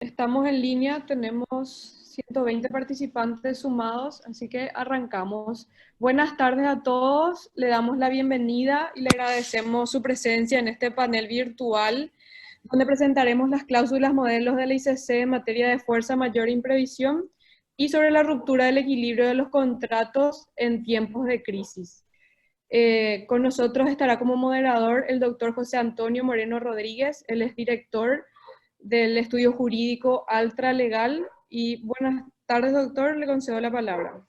Estamos en línea, tenemos 120 participantes sumados, así que arrancamos. Buenas tardes a todos, le damos la bienvenida y le agradecemos su presencia en este panel virtual, donde presentaremos las cláusulas modelos de la ICC en materia de fuerza mayor e imprevisión y sobre la ruptura del equilibrio de los contratos en tiempos de crisis. Con nosotros estará como moderador el doctor José Antonio Moreno Rodríguez, él es director del estudio jurídico Altra Legal. Y buenas tardes, doctor, le concedo la palabra.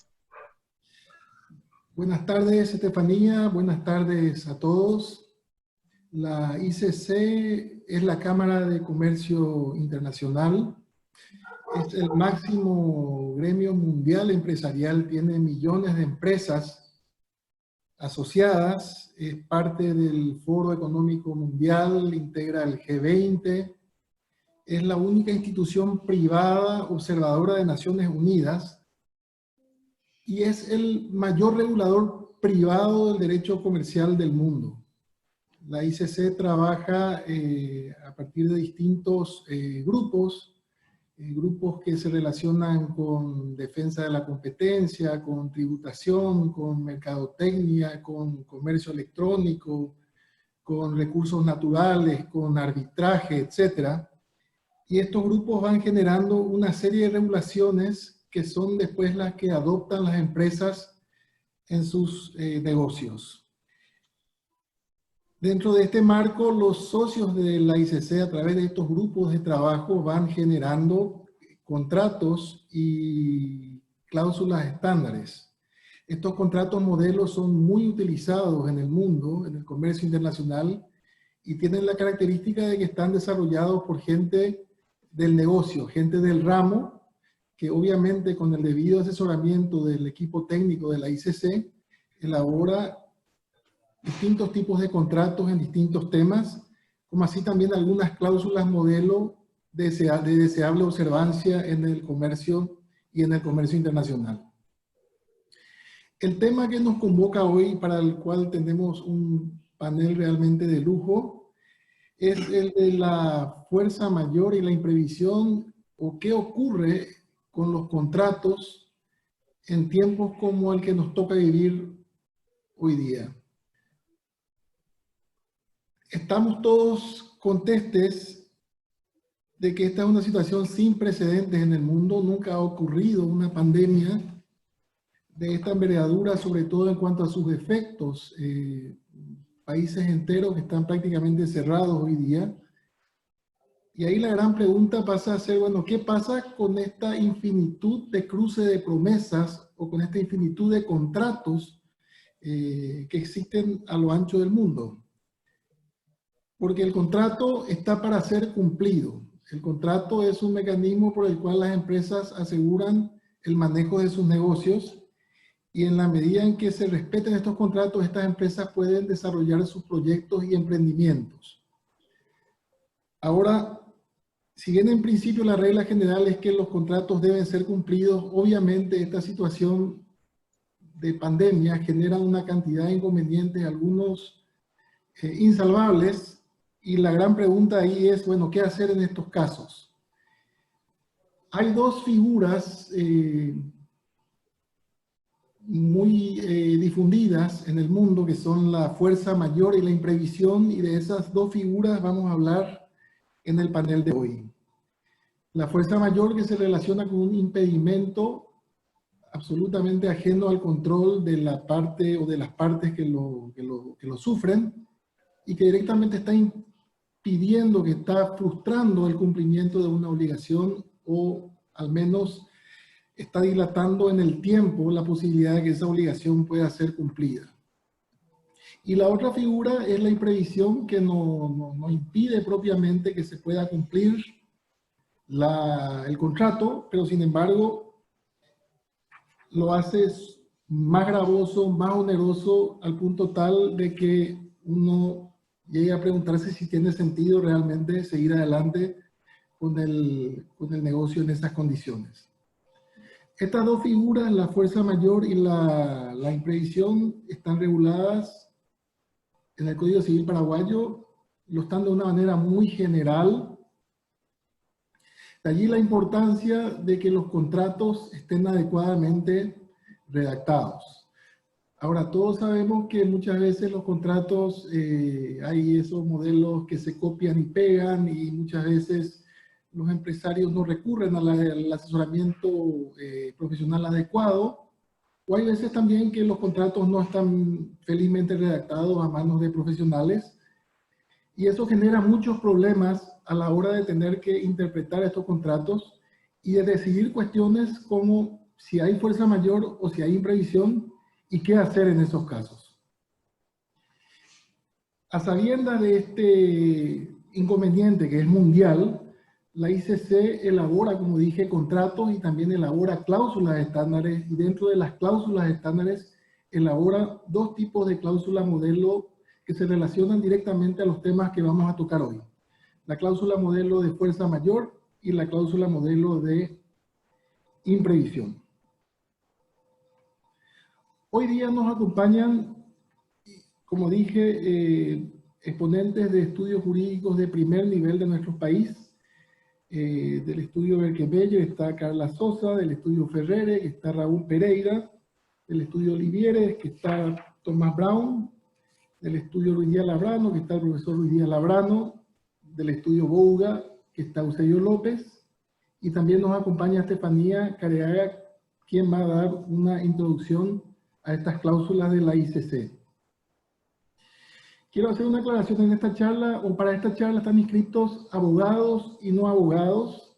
Buenas tardes, Estefanía. Buenas tardes a todos. La ICC es la Cámara de Comercio Internacional. Es el máximo gremio mundial empresarial, tiene millones de empresas asociadas, es parte del Foro Económico Mundial, integra el G20, es la única institución privada observadora de Naciones Unidas y es el mayor regulador privado del derecho comercial del mundo. La ICC trabaja a partir de distintos grupos que se relacionan con defensa de la competencia, con tributación, con mercadotecnia, con comercio electrónico, con recursos naturales, con arbitraje, etc. Y estos grupos van generando una serie de regulaciones que son después las que adoptan las empresas en sus negocios. Dentro de este marco, los socios de la ICC a través de estos grupos de trabajo van generando contratos y cláusulas estándares. Estos contratos modelos son muy utilizados en el mundo, en el comercio internacional, y tienen la característica de que están desarrollados por gente del negocio, gente del ramo, que obviamente con el debido asesoramiento del equipo técnico de la ICC, elabora distintos tipos de contratos en distintos temas, como así también algunas cláusulas modelo de deseable observancia en el comercio y en el comercio internacional. El tema que nos convoca hoy, para el cual tenemos un panel realmente de lujo, es el de la fuerza mayor y la imprevisión, o qué ocurre con los contratos en tiempos como el que nos toca vivir hoy día. Estamos todos contestes de que esta es una situación sin precedentes en el mundo. Nunca ha ocurrido una pandemia de esta envergadura, sobre todo en cuanto a sus efectos. Países enteros que están prácticamente cerrados hoy día. Y ahí la gran pregunta pasa a ser, bueno, ¿qué pasa con esta infinitud de cruce de promesas o con esta infinitud de contratos que existen a lo ancho del mundo? Porque el contrato está para ser cumplido. El contrato es un mecanismo por el cual las empresas aseguran el manejo de sus negocios y en la medida en que se respeten estos contratos, estas empresas pueden desarrollar sus proyectos y emprendimientos. Ahora, si bien en principio la regla general es que los contratos deben ser cumplidos, obviamente esta situación de pandemia genera una cantidad de inconvenientes, algunos insalvables. Y la gran pregunta ahí es, bueno, ¿qué hacer en estos casos? Hay dos figuras muy difundidas en el mundo, que son la fuerza mayor y la imprevisión, y de esas dos figuras vamos a hablar en el panel de hoy. La fuerza mayor, que se relaciona con un impedimento absolutamente ajeno al control de la parte o de las partes que lo sufren, y que directamente está pidiendo, que está frustrando el cumplimiento de una obligación o al menos está dilatando en el tiempo la posibilidad de que esa obligación pueda ser cumplida. Y la otra figura es la imprevisión, que no impide propiamente que se pueda cumplir el contrato, pero sin embargo lo hace más gravoso, más oneroso, al punto tal de que uno llegue a preguntarse si tiene sentido realmente seguir adelante con el negocio en esas condiciones. Estas dos figuras, la fuerza mayor y la imprevisión, están reguladas en el Código Civil paraguayo, lo están de una manera muy general, De allí la importancia de que los contratos estén adecuadamente redactados. Ahora, todos sabemos que muchas veces los contratos, hay esos modelos que se copian y pegan, y muchas veces los empresarios no recurren al asesoramiento profesional adecuado, o hay veces también que los contratos no están felizmente redactados a manos de profesionales, y eso genera muchos problemas a la hora de tener que interpretar estos contratos y de decidir cuestiones como si hay fuerza mayor o si hay imprevisión y qué hacer en esos casos. A sabiendas de este inconveniente que es mundial, la ICC elabora, como dije, contratos y también elabora cláusulas estándares, y dentro de las cláusulas estándares elabora dos tipos de cláusula modelo que se relacionan directamente a los temas que vamos a tocar hoy. La cláusula modelo de fuerza mayor y la cláusula modelo de imprevisión. Hoy día nos acompañan, como dije, exponentes de estudios jurídicos de primer nivel de nuestro país. Del estudio Berkemeyer está Carla Sosa, del estudio Ferrere, que está Raúl Pereira, del estudio Olivieres, que está Tomás Brown, del estudio Ruiz Díaz Labrano, que está el profesor Ruiz Díaz Labrano, del estudio Bouga, que está Eusebio López, y también nos acompaña Estefanía Careaga, quien va a dar una introducción a estas cláusulas de la ICC. Quiero hacer una aclaración en esta charla, o para esta charla están inscritos abogados y no abogados.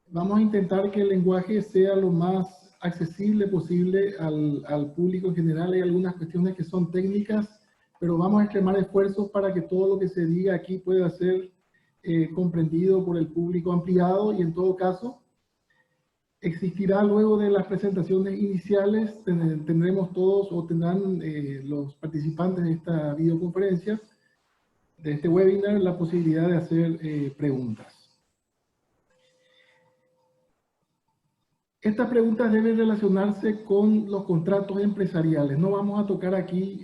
Vamos a intentar que el lenguaje sea lo más accesible posible al público en general. Hay algunas cuestiones que son técnicas, pero vamos a extremar esfuerzos para que todo lo que se diga aquí pueda ser comprendido por el público ampliado, y en todo caso existirá luego de las presentaciones iniciales, tendremos todos, o tendrán los participantes de esta videoconferencia, de este webinar, la posibilidad de hacer preguntas. Estas preguntas deben relacionarse con los contratos empresariales. No vamos a tocar aquí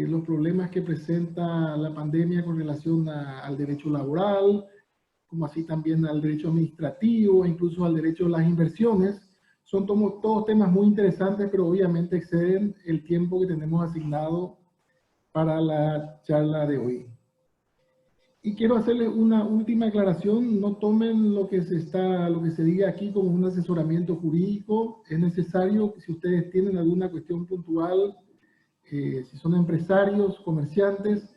los problemas que presenta la pandemia con relación al derecho laboral, como así también al derecho administrativo, incluso al derecho de las inversiones. Son todos temas muy interesantes, pero obviamente exceden el tiempo que tenemos asignado para la charla de hoy. Y quiero hacerles una última aclaración: no tomen lo que se diga aquí como un asesoramiento jurídico. Es necesario que, si ustedes tienen alguna cuestión puntual, si son empresarios, comerciantes,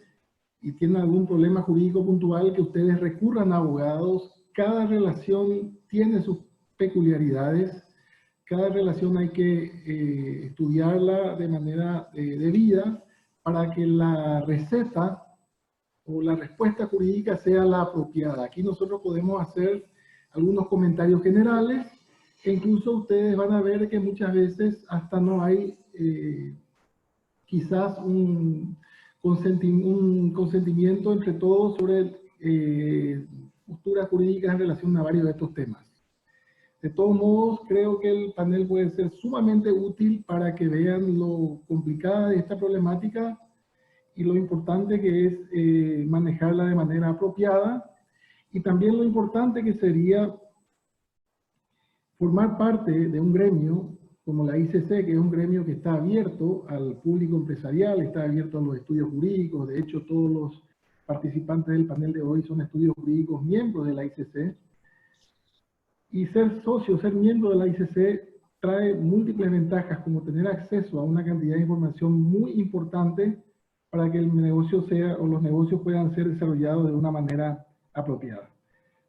y tienen algún problema jurídico puntual, que ustedes recurran a abogados. Cada relación tiene sus peculiaridades, cada relación hay que estudiarla de manera debida para que la receta o la respuesta jurídica sea la apropiada. Aquí nosotros podemos hacer algunos comentarios generales, e incluso ustedes van a ver que muchas veces hasta no hay quizás un consentimiento entre todos sobre posturas jurídicas en relación a varios de estos temas. De todos modos, creo que el panel puede ser sumamente útil para que vean lo complicada de esta problemática y lo importante que es manejarla de manera apropiada, y también lo importante que sería formar parte de un gremio como la ICC, que es un gremio que está abierto al público empresarial, está abierto a los estudios jurídicos. De hecho, todos los participantes del panel de hoy son estudios jurídicos miembros de la ICC. Y ser socio, ser miembro de la ICC trae múltiples ventajas, como tener acceso a una cantidad de información muy importante para que el negocio sea, o los negocios puedan ser desarrollados de una manera apropiada.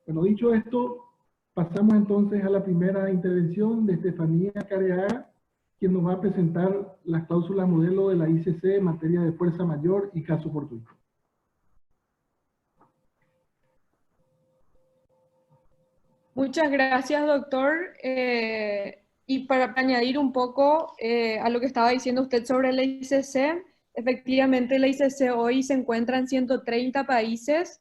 Bueno, dicho esto, pasamos entonces a la primera intervención de Estefanía Careaga, quien nos va a presentar las cláusulas modelo de la ICC en materia de fuerza mayor y caso fortuito. Muchas gracias, doctor. Y para añadir un poco a lo que estaba diciendo usted sobre la ICC, efectivamente la ICC hoy se encuentra en 130 países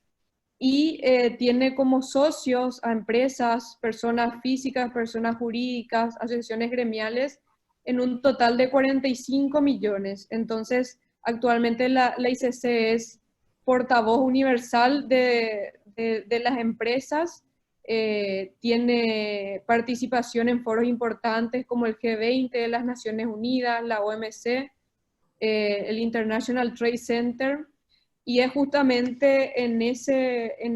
y tiene como socios a empresas, personas físicas, personas jurídicas, asociaciones gremiales, en un total de 45 millones. Entonces, actualmente la ICC es portavoz universal de las empresas tiene participación en foros importantes como el G20 de las Naciones Unidas, la OMC, el International Trade Center, y es justamente en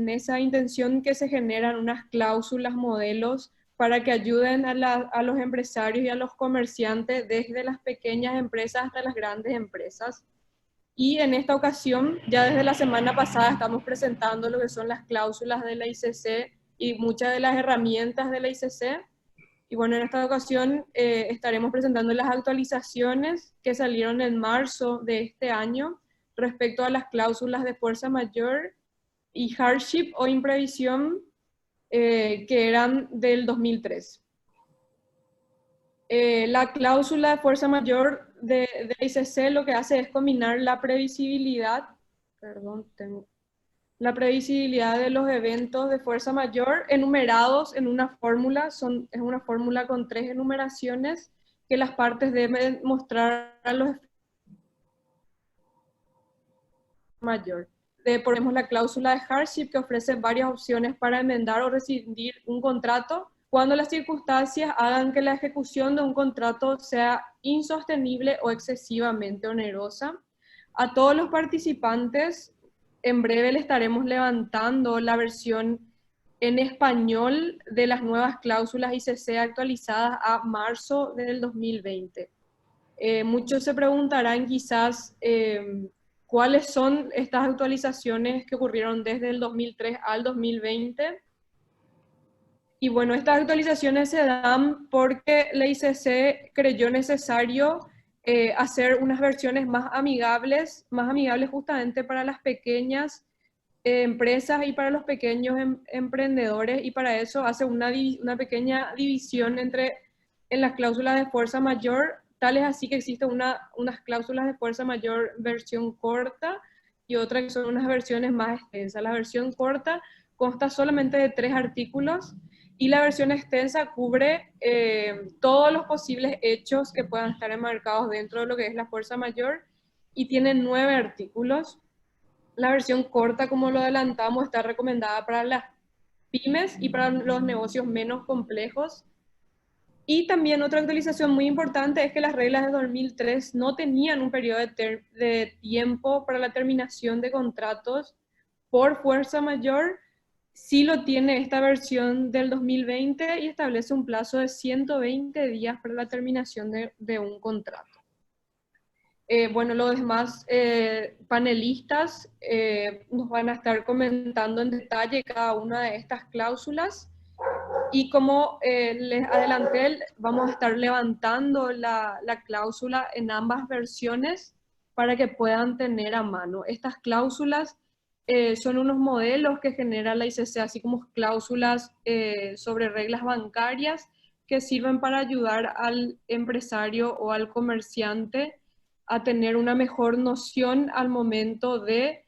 esa intención que se generan unas cláusulas modelos para que ayuden a los empresarios y a los comerciantes desde las pequeñas empresas hasta las grandes empresas. Y en esta ocasión, ya desde la semana pasada, estamos presentando lo que son las cláusulas de la ICC y muchas de las herramientas de la ICC. Y bueno, en esta ocasión estaremos presentando las actualizaciones que salieron en marzo de este año respecto a las cláusulas de fuerza mayor y hardship o imprevisión que eran del 2003. La cláusula de fuerza mayor de ICC lo que hace es combinar la previsibilidad, la previsibilidad de los eventos de fuerza mayor enumerados en una fórmula, es una fórmula con 3 enumeraciones que las partes deben mostrar a los efectos mayor. Ponemos la cláusula de hardship que ofrece varias opciones para enmendar o rescindir un contrato cuando las circunstancias hagan que la ejecución de un contrato sea insostenible o excesivamente onerosa. A todos los participantes, en breve le estaremos levantando la versión en español de las nuevas cláusulas ICC actualizadas a marzo del 2020. Muchos se preguntarán quizás cuáles son estas actualizaciones que ocurrieron desde el 2003 al 2020. Y bueno, estas actualizaciones se dan porque la ICC creyó necesario hacer unas versiones más amigables justamente para las pequeñas empresas y para los pequeños emprendedores, y para eso hace una pequeña división en las cláusulas de fuerza mayor, tal es así que existen unas cláusulas de fuerza mayor versión corta y otras que son unas versiones más extensas. La versión corta consta solamente de 3 artículos y la versión extensa cubre todos los posibles hechos que puedan estar enmarcados dentro de lo que es la fuerza mayor y tiene 9 artículos. La versión corta, como lo adelantamos, está recomendada para las pymes y para los negocios menos complejos. Y también otra actualización muy importante es que las reglas de 2003 no tenían un periodo de tiempo para la terminación de contratos por fuerza mayor. Sí lo tiene esta versión del 2020 y establece un plazo de 120 días para la terminación de un contrato. Bueno, los demás panelistas nos van a estar comentando en detalle cada una de estas cláusulas. Y como les adelanté, vamos a estar levantando la cláusula en ambas versiones para que puedan tener a mano. Estas cláusulas son unos modelos que genera la ICC, así como cláusulas sobre reglas bancarias que sirven para ayudar al empresario o al comerciante a tener una mejor noción al momento de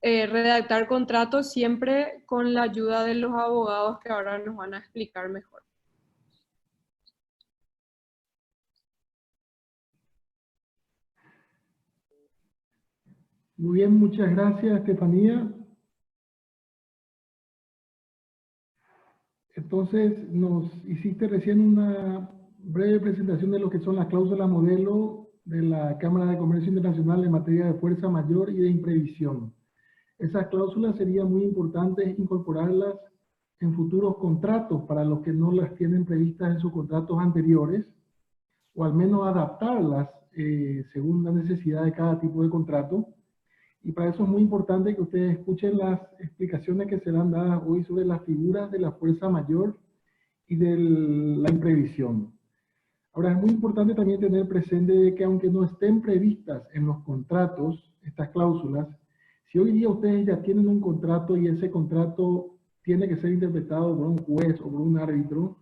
redactar contratos, siempre con la ayuda de los abogados que ahora nos van a explicar mejor. Muy bien, muchas gracias, Estefanía. Entonces, nos hiciste recién una breve presentación de lo que son las cláusulas modelo de la Cámara de Comercio Internacional en materia de fuerza mayor y de imprevisión. Esas cláusulas serían muy importantes incorporarlas en futuros contratos para los que no las tienen previstas en sus contratos anteriores, o al menos adaptarlas según la necesidad de cada tipo de contrato. Y para eso es muy importante que ustedes escuchen las explicaciones que serán dadas hoy sobre las figuras de la fuerza mayor y de la imprevisión. Ahora, es muy importante también tener presente que aunque no estén previstas en los contratos, estas cláusulas, si hoy día ustedes ya tienen un contrato y ese contrato tiene que ser interpretado por un juez o por un árbitro,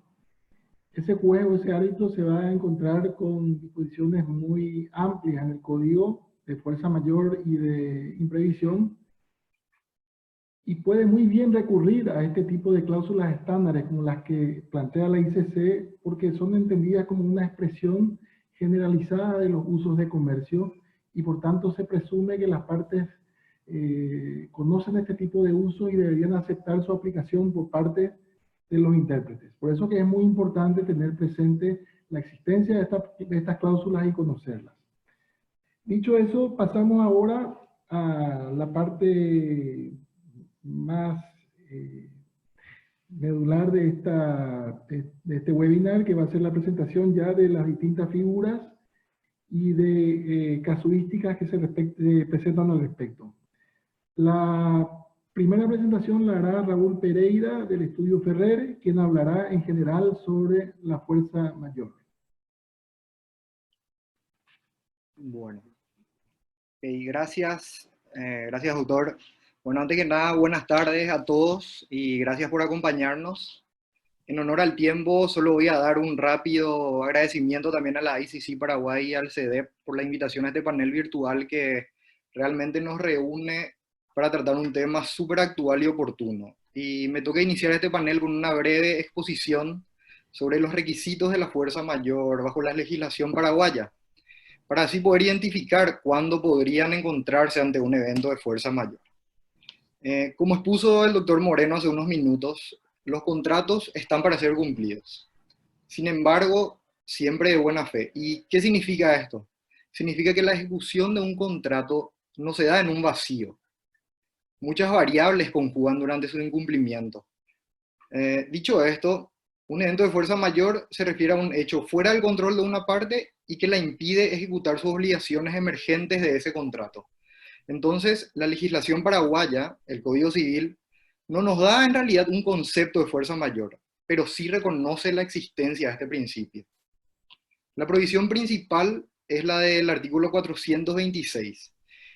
ese juez o ese árbitro se va a encontrar con disposiciones muy amplias en el código de fuerza mayor y de imprevisión, y puede muy bien recurrir a este tipo de cláusulas estándares como las que plantea la ICC, porque son entendidas como una expresión generalizada de los usos de comercio, y por tanto se presume que las partes conocen este tipo de uso y deberían aceptar su aplicación por parte de los intérpretes. Por eso que es muy importante tener presente la existencia de estas cláusulas y conocerlas. Dicho eso, pasamos ahora a la parte más medular de este webinar, que va a ser la presentación ya de las distintas figuras y de casuísticas que se presentan al respecto. La primera presentación la hará Raúl Pereira del Estudio Ferrer, quien hablará en general sobre la fuerza mayor. Bueno, gracias, gracias doctor. Bueno, antes que nada, buenas tardes a todos y gracias por acompañarnos. En honor al tiempo, solo voy a dar un rápido agradecimiento también a la ICC Paraguay y al CEDEP por la invitación a este panel virtual que realmente nos reúne para tratar un tema súper actual y oportuno. Y me toca iniciar este panel con una breve exposición sobre los requisitos de la fuerza mayor bajo la legislación paraguaya, para así poder identificar cuándo podrían encontrarse ante un evento de fuerza mayor. Como expuso el doctor Moreno hace unos minutos, los contratos están para ser cumplidos. Sin embargo, siempre de buena fe. ¿Y qué significa esto? Significa que la ejecución de un contrato no se da en un vacío. Muchas variables conjugan durante su incumplimiento. Dicho esto, un evento de fuerza mayor se refiere a un hecho fuera del control de una parte y que la impide ejecutar sus obligaciones emergentes de ese contrato. Entonces, la legislación paraguaya, el Código Civil, no nos da en realidad un concepto de fuerza mayor, pero sí reconoce la existencia de este principio. La prohibición principal es la del artículo 426,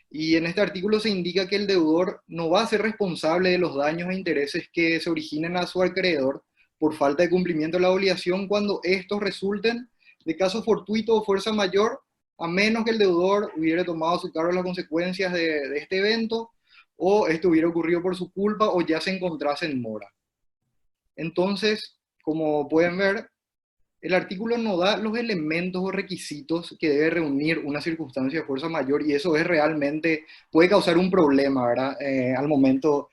y en este artículo se indica que el deudor no va a ser responsable de los daños e intereses que se originen a su acreedor por falta de cumplimiento de la obligación cuando estos resulten de caso fortuito o fuerza mayor, a menos que el deudor hubiera tomado a su cargo las consecuencias de este evento, o esto hubiera ocurrido por su culpa, o ya se encontrase en mora. Entonces, como pueden ver, el artículo no da los elementos o requisitos que debe reunir una circunstancia de fuerza mayor, y eso es realmente, puede causar un problema, ¿verdad? Al momento,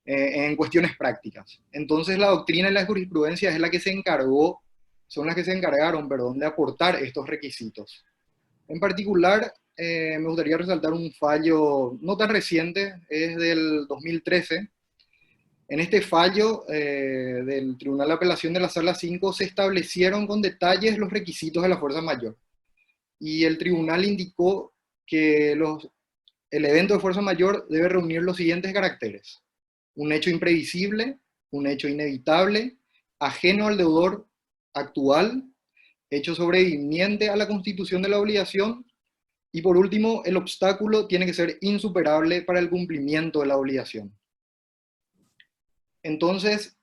en cuestiones prácticas. Entonces la doctrina y la jurisprudencia es la que son las que se encargaron, perdón, de aportar estos requisitos. En particular, me gustaría resaltar un fallo no tan reciente, es del 2013. En este fallo del Tribunal de Apelación de la Sala 5 se establecieron con detalles los requisitos de la fuerza mayor. Y el tribunal indicó que el evento de fuerza mayor debe reunir los siguientes caracteres: un hecho imprevisible, un hecho inevitable, ajeno al deudor actual, hecho sobreviviente a la constitución de la obligación, y por último, el obstáculo tiene que ser insuperable para el cumplimiento de la obligación. Entonces,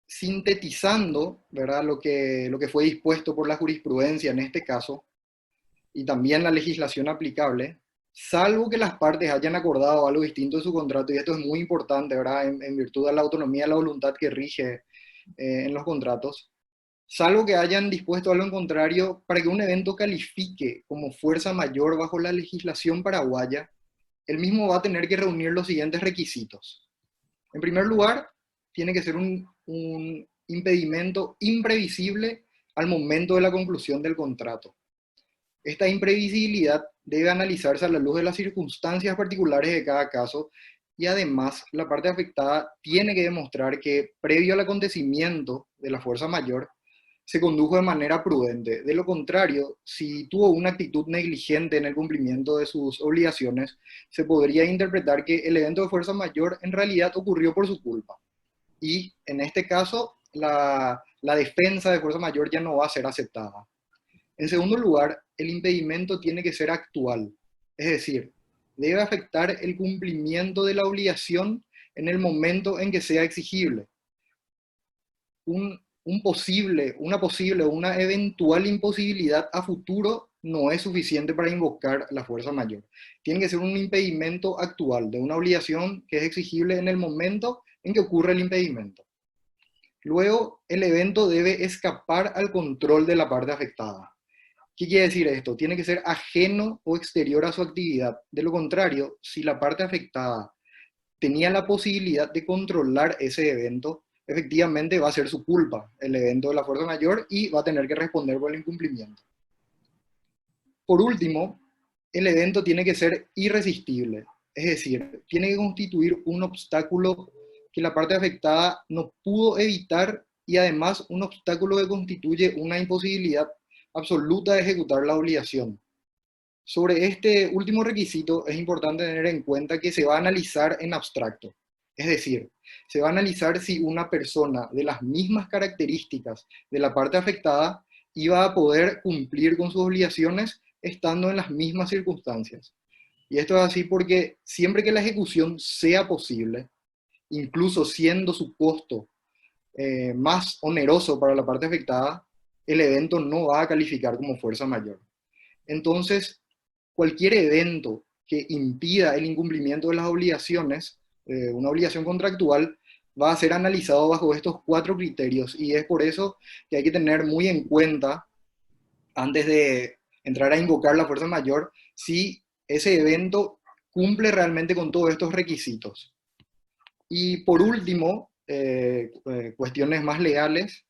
sintetizando, ¿verdad?, lo que fue dispuesto por la jurisprudencia en este caso, y también la legislación aplicable, salvo que las partes hayan acordado algo distinto de su contrato, y esto es muy importante, ¿verdad?, en virtud de la autonomía de la voluntad que rige en los contratos, salvo que hayan dispuesto algo en contrario, para que un evento califique como fuerza mayor bajo la legislación paraguaya, el mismo va a tener que reunir los siguientes requisitos. En primer lugar, tiene que ser un impedimento imprevisible al momento de la conclusión del contrato. Esta imprevisibilidad debe analizarse a la luz de las circunstancias particulares de cada caso, y además la parte afectada tiene que demostrar que previo al acontecimiento de la fuerza mayor se condujo de manera prudente. De lo contrario, si tuvo una actitud negligente en el cumplimiento de sus obligaciones, se podría interpretar que el evento de fuerza mayor en realidad ocurrió por su culpa. Y en este caso, la defensa de fuerza mayor ya no va a ser aceptada. En segundo lugar, el impedimento tiene que ser actual, es decir, debe afectar el cumplimiento de la obligación en el momento en que sea exigible. Una posible o una eventual imposibilidad a futuro no es suficiente para invocar la fuerza mayor. Tiene que ser un impedimento actual, de una obligación que es exigible en el momento en que ocurre el impedimento. Luego, el evento debe escapar al control de la parte afectada. ¿Qué quiere decir esto? Tiene que ser ajeno o exterior a su actividad. De lo contrario, si la parte afectada tenía la posibilidad de controlar ese evento, efectivamente va a ser su culpa el evento de la fuerza mayor y va a tener que responder por el incumplimiento. Por último, el evento tiene que ser irresistible, es decir, tiene que constituir un obstáculo que la parte afectada no pudo evitar y además un obstáculo que constituye una imposibilidad absoluta de ejecutar la obligación. Sobre este último requisito es importante tener en cuenta que se va a analizar en abstracto, es decir, se va a analizar si una persona de las mismas características de la parte afectada iba a poder cumplir con sus obligaciones estando en las mismas circunstancias. Y esto es así porque siempre que la ejecución sea posible, incluso siendo su costo más oneroso para la parte afectada, el evento no va a calificar como fuerza mayor. Entonces, cualquier evento que impida el incumplimiento de las obligaciones, una obligación contractual, va a ser analizado bajo estos 4 criterios, y es por eso que hay que tener muy en cuenta, antes de entrar a invocar la fuerza mayor, si ese evento cumple realmente con todos estos requisitos. Y por último, cuestiones más legales,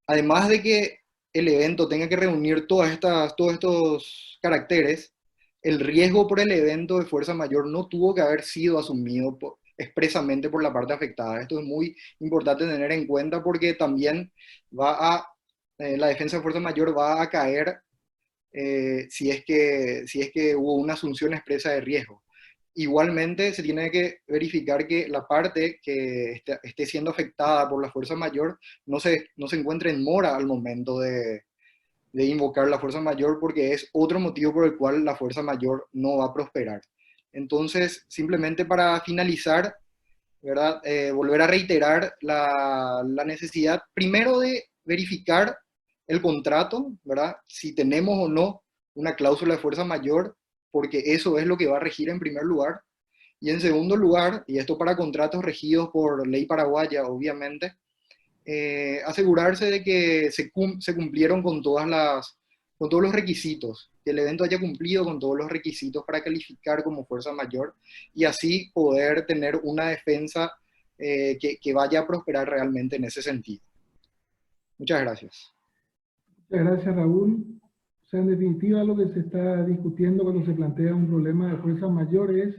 además de que el evento tenga que reunir todos estos caracteres, el riesgo por el evento de fuerza mayor no tuvo que haber sido asumido expresamente por la parte afectada. Esto es muy importante tener en cuenta porque también la defensa de fuerza mayor va a caer si es que hubo una asunción expresa de riesgo. Igualmente se tiene que verificar que la parte que esté siendo afectada por la fuerza mayor no se encuentre en mora al momento de invocar la fuerza mayor, porque es otro motivo por el cual la fuerza mayor no va a prosperar. Entonces, simplemente para finalizar, ¿verdad? Volver a reiterar la necesidad primero de verificar el contrato, ¿verdad? Si tenemos o no una cláusula de fuerza mayor, porque eso es lo que va a regir en primer lugar. Y en segundo lugar, y esto para contratos regidos por ley paraguaya, obviamente, asegurarse de que se cumplieron con todos los requisitos, que el evento haya cumplido con todos los requisitos para calificar como fuerza mayor, y así poder tener una defensa que vaya a prosperar realmente en ese sentido. Muchas gracias. Muchas gracias, Raúl. O sea, en definitiva, lo que se está discutiendo cuando se plantea un problema de fuerza mayor es: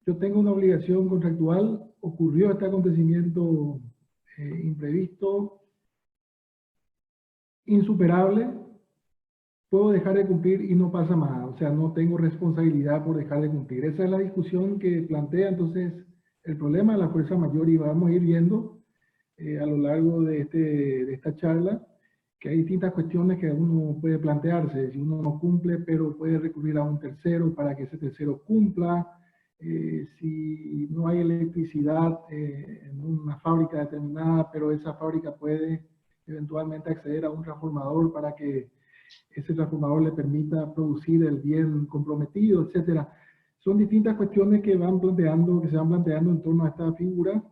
yo tengo una obligación contractual, ocurrió este acontecimiento imprevisto, insuperable, puedo dejar de cumplir y no pasa nada, o sea, no tengo responsabilidad por dejar de cumplir. Esa es la discusión que plantea entonces el problema de la fuerza mayor, y vamos a ir viendo a lo largo de esta charla que hay distintas cuestiones que uno puede plantearse. Si uno no cumple, pero puede recurrir a un tercero para que ese tercero cumpla. Si no hay electricidad en una fábrica determinada, pero esa fábrica puede eventualmente acceder a un transformador para que ese transformador le permita producir el bien comprometido, etcétera. Son distintas cuestiones que se van planteando en torno a esta figura,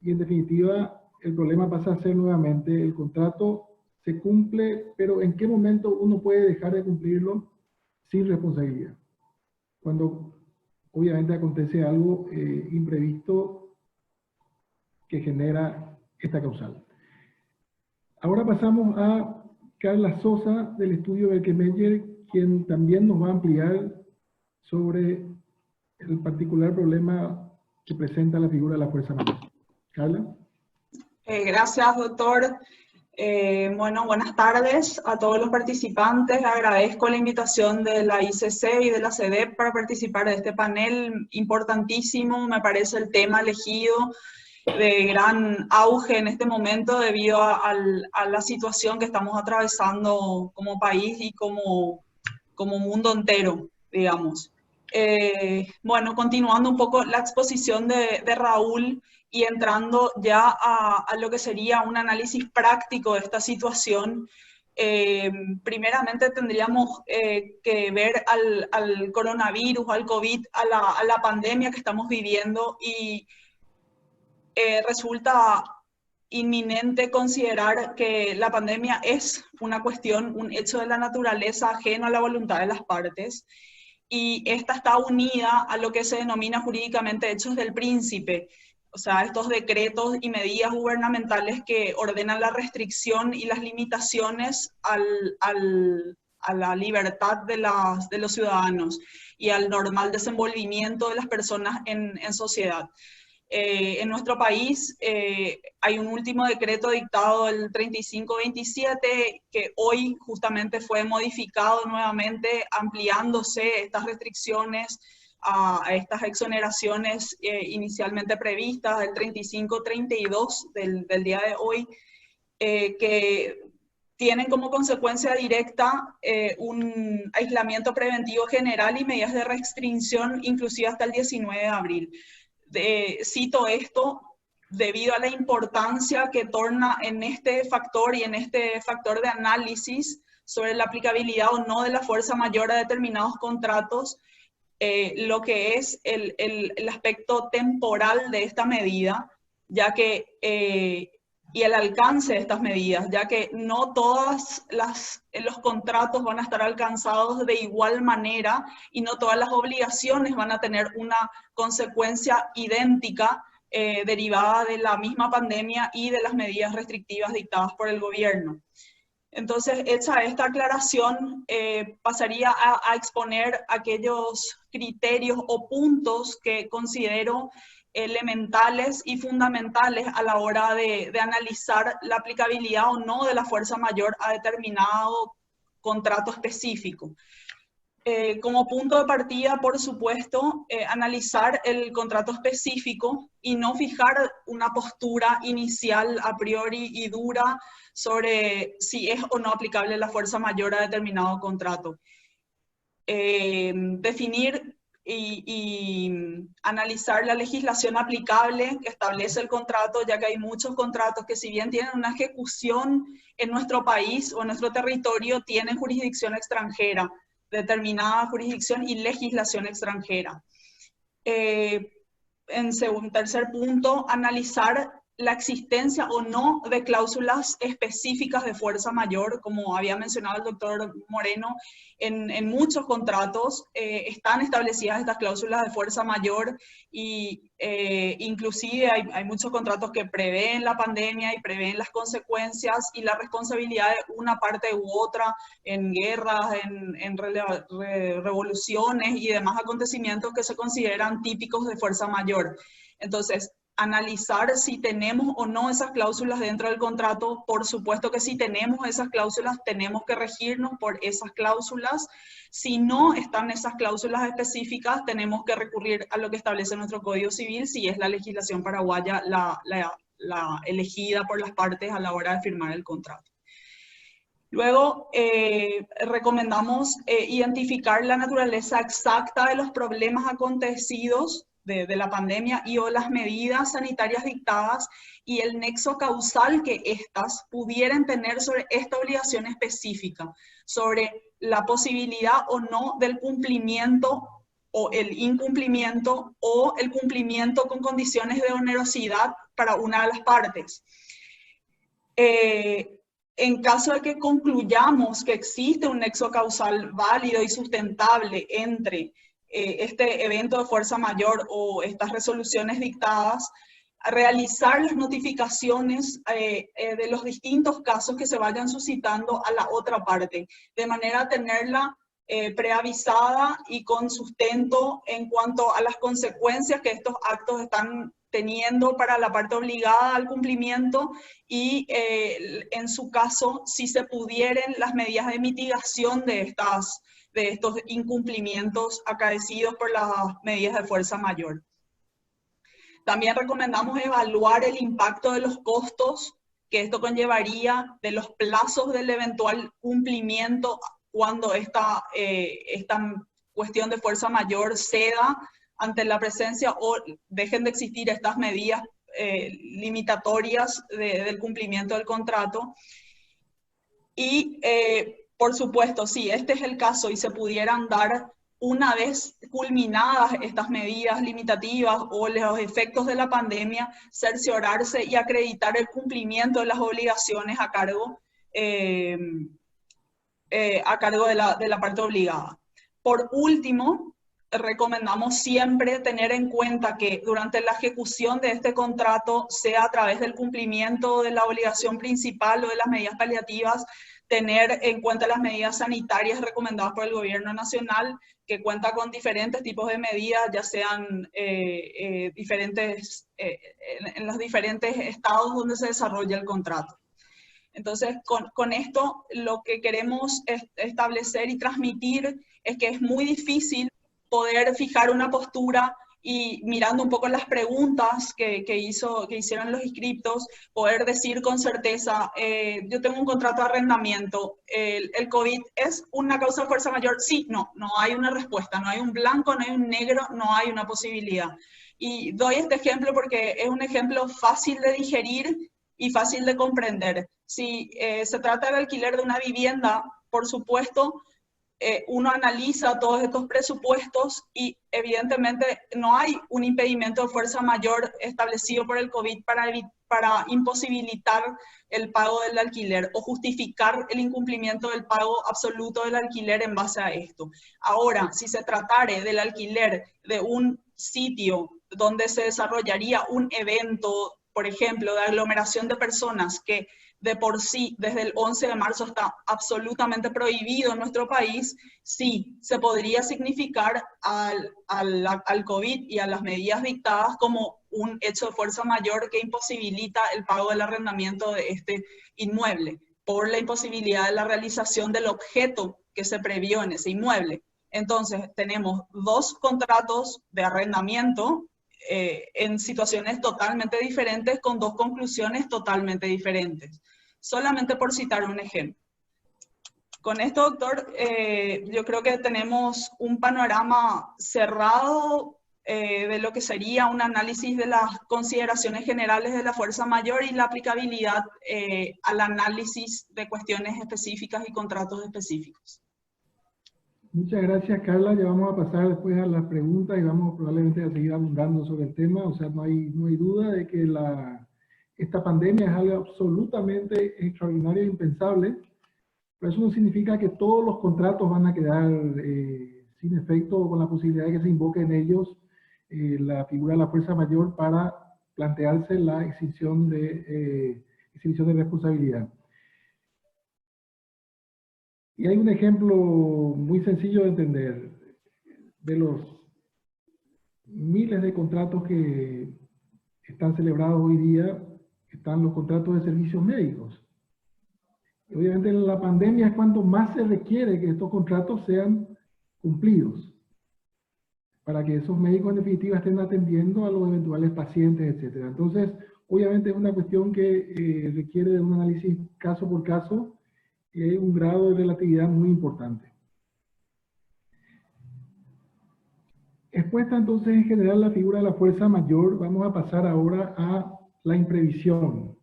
y en definitiva el problema pasa a ser nuevamente: el contrato se cumple, pero ¿en qué momento uno puede dejar de cumplirlo sin responsabilidad? Cuando obviamente acontece algo imprevisto que genera esta causal. Ahora pasamos a Carla Sosa, del estudio Berkemeyer, quien también nos va a ampliar sobre el particular problema que presenta la figura de la fuerza mayor. Carla. Gracias, doctor. Bueno, buenas tardes a todos los participantes. Agradezco la invitación de la ICC y de la CEDEP para participar de este panel importantísimo. Me parece el tema elegido de gran auge en este momento debido a la situación que estamos atravesando como país y como mundo entero, digamos. Bueno, continuando un poco la exposición de Raúl y entrando ya a lo que sería un análisis práctico de esta situación, primeramente tendríamos que ver al coronavirus, al COVID, a la pandemia que estamos viviendo, y resulta inminente considerar que la pandemia es una cuestión, un hecho de la naturaleza ajeno a la voluntad de las partes, y esta está unida a lo que se denomina jurídicamente hechos del príncipe, o sea, estos decretos y medidas gubernamentales que ordenan la restricción y las limitaciones a la libertad de los ciudadanos y al normal desenvolvimiento de las personas en sociedad. En nuestro país hay un último decreto dictado el 3527 que hoy justamente fue modificado nuevamente, ampliándose estas restricciones a estas exoneraciones inicialmente previstas, el 3532 del día de hoy, que tienen como consecuencia directa un aislamiento preventivo general y medidas de restricción inclusive hasta el 19 de abril. Cito esto debido a la importancia que torna en este factor y en este factor de análisis sobre la aplicabilidad o no de la fuerza mayor a determinados contratos, lo que es el aspecto temporal de esta medida, ya que, y el alcance de estas medidas, ya que no todos los contratos van a estar alcanzados de igual manera y no todas las obligaciones van a tener una consecuencia idéntica derivada de la misma pandemia y de las medidas restrictivas dictadas por el gobierno. Entonces, hecha esta aclaración, pasaría a exponer aquellos criterios o puntos que considero elementales y fundamentales a la hora de analizar la aplicabilidad o no de la fuerza mayor a determinado contrato específico. Como punto de partida, por supuesto, analizar el contrato específico y no fijar una postura inicial a priori y dura sobre si es o no aplicable la fuerza mayor a determinado contrato. Definir y analizar la legislación aplicable que establece el contrato, ya que hay muchos contratos que si bien tienen una ejecución en nuestro país o en nuestro territorio, tienen jurisdicción extranjera, determinada jurisdicción y legislación extranjera. Tercer punto, analizar la existencia o no de cláusulas específicas de fuerza mayor, como había mencionado el doctor Moreno, en muchos contratos están establecidas estas cláusulas de fuerza mayor y inclusive hay muchos contratos que prevén la pandemia y prevén las consecuencias y la responsabilidad de una parte u otra en guerras, en revoluciones y demás acontecimientos que se consideran típicos de fuerza mayor. Entonces, analizar si tenemos o no esas cláusulas dentro del contrato. Por supuesto que si tenemos esas cláusulas, tenemos que regirnos por esas cláusulas. Si no están esas cláusulas específicas, tenemos que recurrir a lo que establece nuestro Código Civil, si es la legislación paraguaya la elegida por las partes a la hora de firmar el contrato. Luego, recomendamos identificar la naturaleza exacta de los problemas acontecidos de la pandemia y o las medidas sanitarias dictadas y el nexo causal que éstas pudieran tener sobre esta obligación específica, sobre la posibilidad o no del cumplimiento o el incumplimiento o el cumplimiento con condiciones de onerosidad para una de las partes. En caso de que concluyamos que existe un nexo causal válido y sustentable entre este evento de fuerza mayor o estas resoluciones dictadas, a realizar las notificaciones de los distintos casos que se vayan suscitando a la otra parte, de manera a tenerla preavisada y con sustento en cuanto a las consecuencias que estos actos están teniendo para la parte obligada al cumplimiento y en su caso, si se pudieran, las medidas de mitigación de estos incumplimientos acaecidos por las medidas de fuerza mayor. También recomendamos evaluar el impacto de los costos que esto conllevaría, de los plazos del eventual cumplimiento cuando esta cuestión de fuerza mayor ceda ante la presencia o dejen de existir estas medidas limitatorias del cumplimiento del contrato. Y por supuesto, si este es el caso y se pudieran dar una vez culminadas estas medidas limitativas o los efectos de la pandemia, cerciorarse y acreditar el cumplimiento de las obligaciones a cargo de la parte obligada. Por último, recomendamos siempre tener en cuenta que durante la ejecución de este contrato, sea a través del cumplimiento de la obligación principal o de las medidas paliativas, tener en cuenta las medidas sanitarias recomendadas por el gobierno nacional, que cuenta con diferentes tipos de medidas, ya sean en los diferentes estados donde se desarrolla el contrato. Entonces, con esto lo que queremos establecer y transmitir es que es muy difícil poder fijar una postura y mirando un poco las preguntas que hicieron los inscriptos, poder decir con certeza, yo tengo un contrato de arrendamiento, ¿el COVID es una causa de fuerza mayor? Sí, no hay una respuesta, no hay un blanco, no hay un negro, no hay una posibilidad. Y doy este ejemplo porque es un ejemplo fácil de digerir y fácil de comprender. Si se trata del alquiler de una vivienda, por supuesto, uno analiza todos estos presupuestos y evidentemente no hay un impedimento de fuerza mayor establecido por el COVID para imposibilitar el pago del alquiler o justificar el incumplimiento del pago absoluto del alquiler en base a esto. Ahora, si se tratare del alquiler de un sitio donde se desarrollaría un evento, por ejemplo, de aglomeración de personas que de por sí, desde el 11 de marzo está absolutamente prohibido en nuestro país, sí, se podría significar al COVID y a las medidas dictadas como un hecho de fuerza mayor que imposibilita el pago del arrendamiento de este inmueble, por la imposibilidad de la realización del objeto que se previó en ese inmueble. Entonces, tenemos dos contratos de arrendamiento en situaciones totalmente diferentes, con dos conclusiones totalmente diferentes. Solamente por citar un ejemplo. Con esto, doctor, yo creo que tenemos un panorama cerrado de lo que sería un análisis de las consideraciones generales de la fuerza mayor y la aplicabilidad al análisis de cuestiones específicas y contratos específicos. Muchas gracias, Carla. Ya vamos a pasar después a las preguntas y vamos probablemente a seguir abundando sobre el tema. O sea, no hay duda de que esta pandemia es algo absolutamente extraordinario e impensable, pero eso no significa que todos los contratos van a quedar sin efecto, con la posibilidad de que se invoque en ellos la figura de la fuerza mayor para plantearse la extinción de responsabilidad. Y hay un ejemplo muy sencillo de entender. De los miles de contratos que están celebrados hoy día, están los contratos de servicios médicos. Y obviamente en la pandemia es cuanto más se requiere que estos contratos sean cumplidos, para que esos médicos en definitiva estén atendiendo a los eventuales pacientes, etc. Entonces, obviamente es una cuestión que requiere de un análisis caso por caso, y hay un grado de relatividad muy importante. Expuesta entonces en general la figura de la fuerza mayor, vamos a pasar ahora a la imprevisión.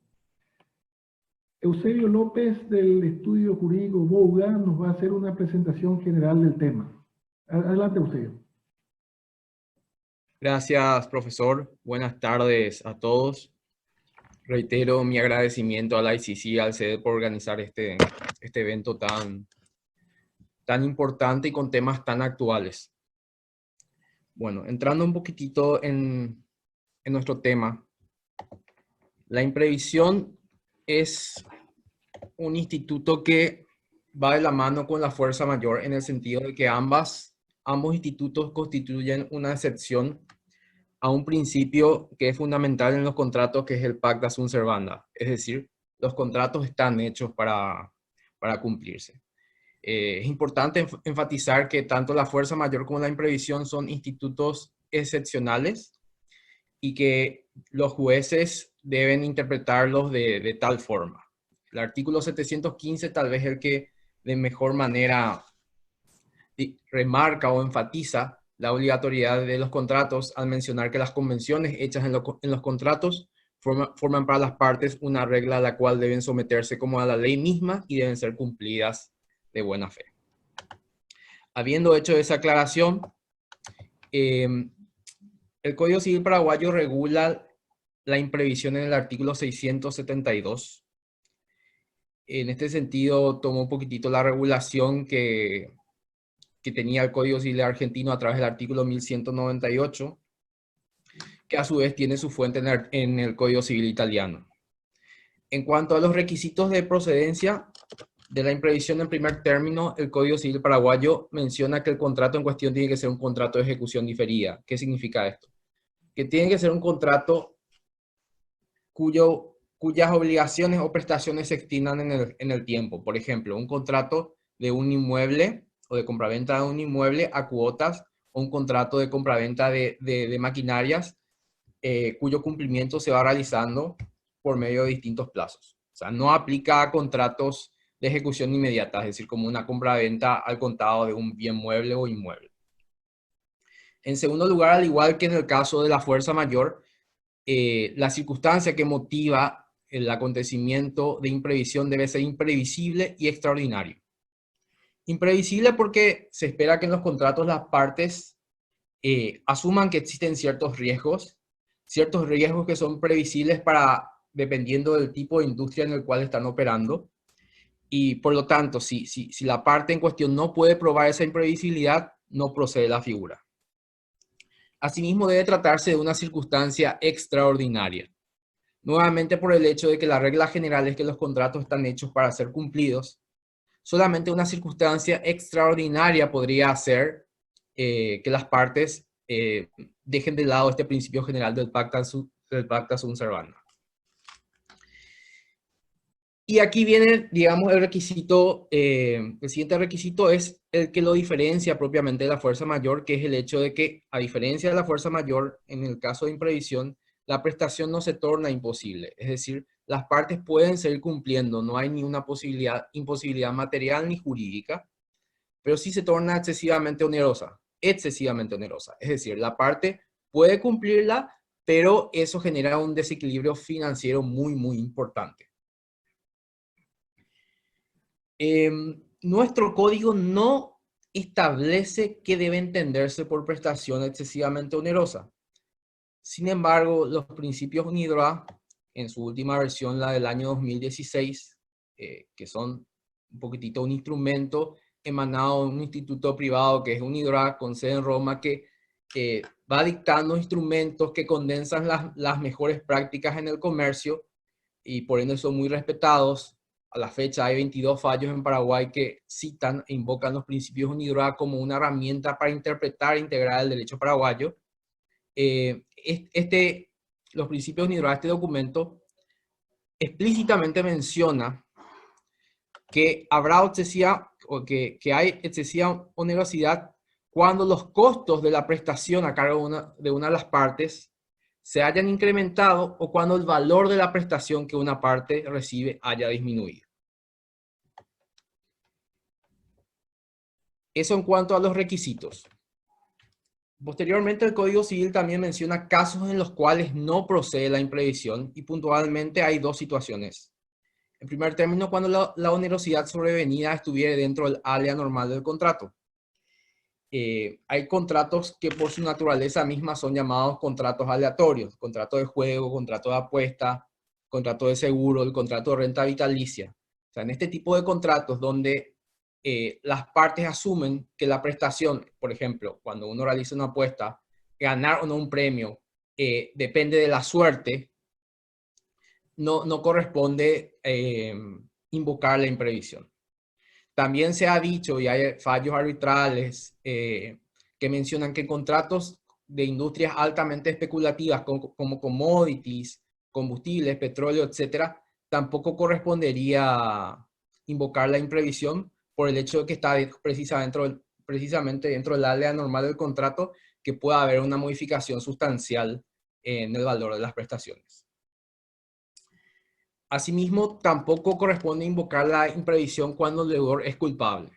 Eusebio López del Estudio Jurídico Bouga nos va a hacer una presentación general del tema. Adelante, Eusebio. Gracias, profesor. Buenas tardes a todos. Reitero mi agradecimiento a la ICC y al CEDEP por organizar este evento tan importante y con temas tan actuales. Bueno, entrando un poquitito en nuestro tema, la imprevisión es un instituto que va de la mano con la fuerza mayor en el sentido de que ambos institutos constituyen una excepción a un principio que es fundamental en los contratos, que es el pacta sunt servanda. Es decir, los contratos están hechos para cumplirse. Es importante enfatizar que tanto la fuerza mayor como la imprevisión son institutos excepcionales y que los jueces deben interpretarlos de tal forma. El artículo 715 tal vez es el que de mejor manera remarca o enfatiza la obligatoriedad de los contratos al mencionar que las convenciones hechas en los contratos forman para las partes una regla a la cual deben someterse como a la ley misma y deben ser cumplidas de buena fe. Habiendo hecho esa aclaración, el Código Civil paraguayo regula la imprevisión en el artículo 672. En este sentido, tomo un poquitito la regulación que que tenía el Código Civil argentino a través del artículo 1198, que a su vez tiene su fuente en el Código Civil italiano. En cuanto a los requisitos de procedencia de la imprevisión en primer término, el Código Civil paraguayo menciona que el contrato en cuestión tiene que ser un contrato de ejecución diferida. ¿Qué significa esto? Que tiene que ser un contrato cuyas obligaciones o prestaciones se extiendan en el tiempo. Por ejemplo, un contrato de un inmueble o de compraventa de un inmueble a cuotas, o un contrato de compraventa de maquinarias cuyo cumplimiento se va realizando por medio de distintos plazos. O sea, no aplica a contratos de ejecución inmediata, es decir, como una compraventa al contado de un bien mueble o inmueble. En segundo lugar, al igual que en el caso de la fuerza mayor, la circunstancia que motiva el acontecimiento de imprevisión debe ser imprevisible y extraordinario. Imprevisible porque se espera que en los contratos las partes asuman que existen ciertos riesgos que son previsibles dependiendo del tipo de industria en el cual están operando. Y por lo tanto, si la parte en cuestión no puede probar esa imprevisibilidad, no procede la figura. Asimismo, debe tratarse de una circunstancia extraordinaria. Nuevamente por el hecho de que la regla general es que los contratos están hechos para ser cumplidos. Solamente una circunstancia extraordinaria podría hacer que las partes dejen de lado este principio general del pacta sunt servanda. Y aquí viene, digamos, el requisito, el siguiente requisito es el que lo diferencia propiamente de la fuerza mayor, que es el hecho de que, a diferencia de la fuerza mayor, en el caso de imprevisión, la prestación no se torna imposible. Es decir, las partes pueden seguir cumpliendo, no hay ni una imposibilidad material ni jurídica, pero sí se torna excesivamente onerosa. Es decir, la parte puede cumplirla, pero eso genera un desequilibrio financiero muy, muy importante. Nuestro código no establece qué debe entenderse por prestación excesivamente onerosa. Sin embargo, los principios UNIDROIT, en su última versión, la del año 2016, que son un poquitito un instrumento emanado de un instituto privado que es UNIDROIT con sede en Roma, que va dictando instrumentos que condensan las mejores prácticas en el comercio y por ende son muy respetados. A la fecha hay 22 fallos en Paraguay que citan e invocan los principios UNIDROIT como una herramienta para interpretar e integrar el derecho paraguayo. Los principios UNIDROIT, este documento, explícitamente menciona que habrá que hay excesiva onerosidad cuando los costos de la prestación a cargo de una de las partes se hayan incrementado o cuando el valor de la prestación que una parte recibe haya disminuido. Eso en cuanto a los requisitos. Posteriormente, el Código Civil también menciona casos en los cuales no procede la imprevisión y puntualmente hay dos situaciones. En primer término, cuando la onerosidad sobrevenida estuviera dentro del área normal del contrato. Hay contratos que por su naturaleza misma son llamados contratos aleatorios, contrato de juego, contrato de apuesta, contrato de seguro, el contrato de renta vitalicia. O sea, en este tipo de contratos donde las partes asumen que la prestación, por ejemplo, cuando uno realiza una apuesta, ganar o no un premio, depende de la suerte, no corresponde invocar la imprevisión. También se ha dicho, y hay fallos arbitrales que mencionan que contratos de industrias altamente especulativas como commodities, combustibles, petróleo, etcétera, tampoco correspondería invocar la imprevisión por el hecho de que está precisamente dentro del área normal del contrato, que pueda haber una modificación sustancial en el valor de las prestaciones. Asimismo, tampoco corresponde invocar la imprevisión cuando el deudor es culpable.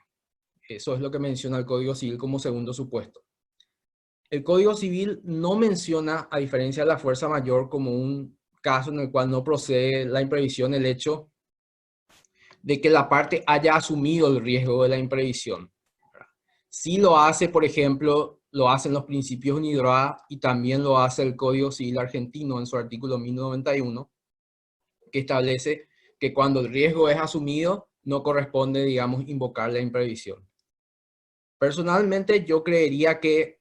Eso es lo que menciona el Código Civil como segundo supuesto. El Código Civil no menciona, a diferencia de la fuerza mayor, como un caso en el cual no procede la imprevisión, el hecho de que la parte haya asumido el riesgo de la imprevisión. Sí lo hace, por ejemplo, lo hacen los principios UNIDROIT y también lo hace el Código Civil argentino en su artículo 1091, que establece que cuando el riesgo es asumido, no corresponde, digamos, invocar la imprevisión. Personalmente yo creería que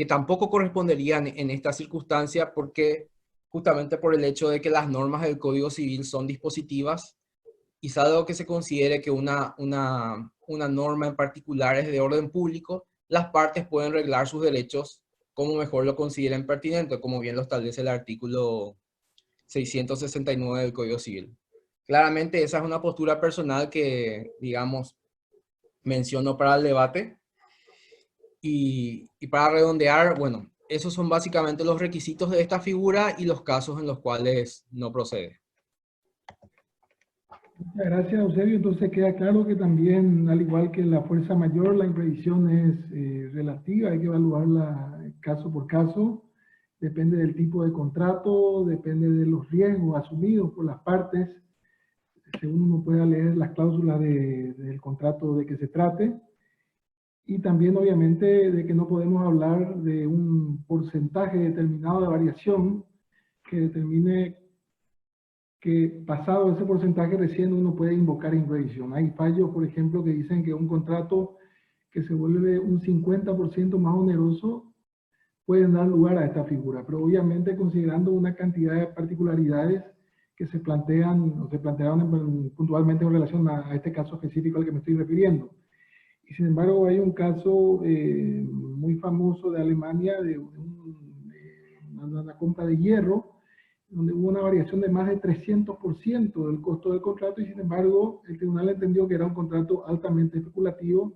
tampoco correspondería en esta circunstancia, porque justamente por el hecho de que las normas del Código Civil son dispositivas y salvo que se considere que una norma en particular es de orden público, las partes pueden reglar sus derechos como mejor lo consideren pertinente, como bien lo establece el artículo 669 del Código Civil. Claramente esa es una postura personal que, digamos, menciono para el debate. Y para redondear, bueno, esos son básicamente los requisitos de esta figura y los casos en los cuales no procede. Muchas gracias, Eusebio. Entonces queda claro que también, al igual que la fuerza mayor, la imprevisión es relativa, hay que evaluarla caso por caso, depende del tipo de contrato, depende de los riesgos asumidos por las partes, según uno pueda leer las cláusulas del contrato de que se trate, y también obviamente de que no podemos hablar de un porcentaje determinado de variación que determine que pasado ese porcentaje recién uno puede invocar imprevisión. Hay fallos, por ejemplo, que dicen que un contrato que se vuelve un 50% más oneroso pueden dar lugar a esta figura, pero obviamente considerando una cantidad de particularidades que se plantean o se plantearon puntualmente en relación a este caso específico al que me estoy refiriendo. Y sin embargo hay un caso muy famoso de Alemania de una compra de hierro, donde hubo una variación de más de 300% del costo del contrato y sin embargo el tribunal entendió que era un contrato altamente especulativo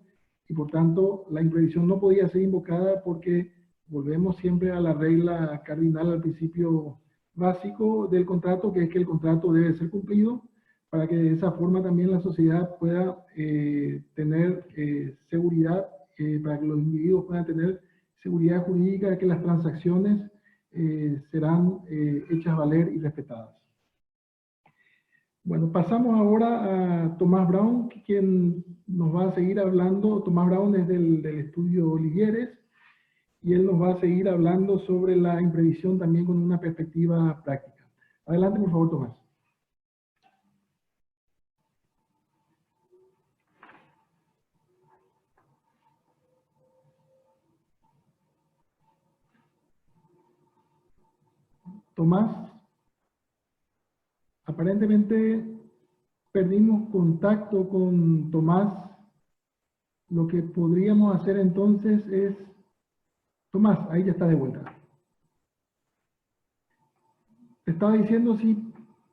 y por tanto la imprevisión no podía ser invocada porque volvemos siempre a la regla cardinal, al principio básico del contrato, que es que el contrato debe ser cumplido para que de esa forma también la sociedad pueda tener seguridad, para que los individuos puedan tener seguridad jurídica de que las transacciones serán hechas valer y respetadas. Bueno, pasamos ahora a Tomás Brown, quien nos va a seguir hablando. Tomás Brown es del estudio Olivieres, y él nos va a seguir hablando sobre la imprevisión también con una perspectiva práctica. Adelante, por favor, Tomás. Tomás, aparentemente perdimos contacto con Tomás. Lo que podríamos hacer entonces es... Tomás, ahí ya está de vuelta. Te estaba diciendo si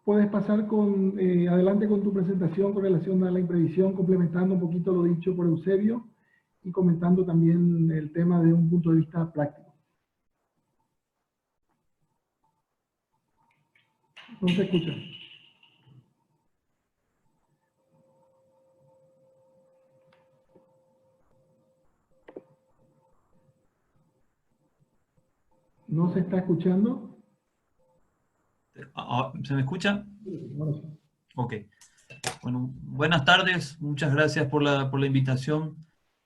puedes pasar adelante con tu presentación con relación a la imprevisión, complementando un poquito lo dicho por Eusebio y comentando también el tema de un punto de vista práctico. No se escucha. ¿No se está escuchando? ¿Se me escucha? Ahora sí. Ok. Bueno, buenas tardes. Muchas gracias por la invitación.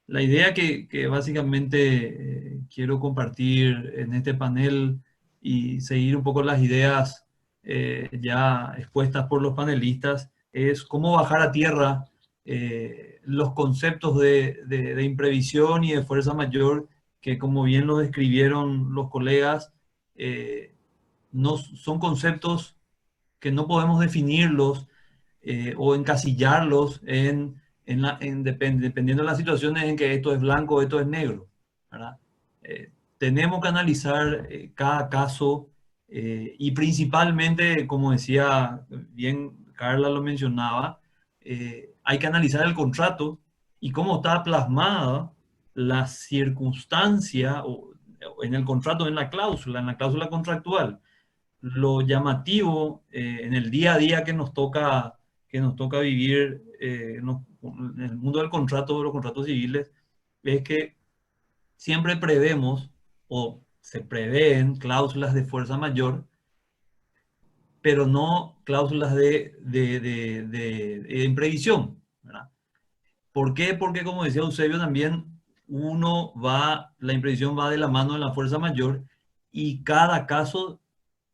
La idea que básicamente quiero compartir en este panel y seguir un poco las ideas ya expuestas por los panelistas es cómo bajar a tierra los conceptos de imprevisión y de fuerza mayor que, como bien lo describieron los colegas, no son conceptos que no podemos definirlos o encasillarlos dependiendo de las situaciones en que esto es blanco o esto es negro, ¿verdad? Tenemos que analizar cada caso y principalmente, como decía bien Carla lo mencionaba, hay que analizar el contrato y cómo está plasmada la circunstancia en el contrato, en la cláusula contractual. Lo llamativo en el día a día que nos toca vivir en el mundo del contrato, de los contratos civiles, es que siempre prevemos o se prevén cláusulas de fuerza mayor, pero no cláusulas de imprevisión, ¿verdad? ¿Por qué? Porque, como decía Eusebio, también la imprevisión va de la mano de la fuerza mayor y cada caso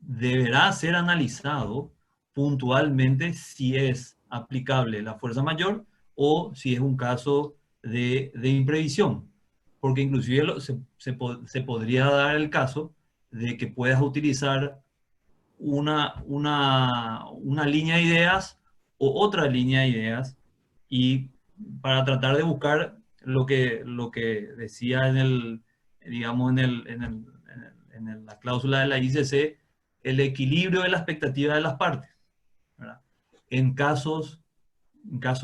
deberá ser analizado puntualmente si es aplicable la fuerza mayor o si es un caso de imprevisión. Porque inclusive se podría dar el caso de que puedas utilizar una línea de ideas o otra línea de ideas y para tratar de buscar lo que decía en el, digamos, en la cláusula de la ICC, el equilibrio de la expectativa de las partes, ¿verdad? En casos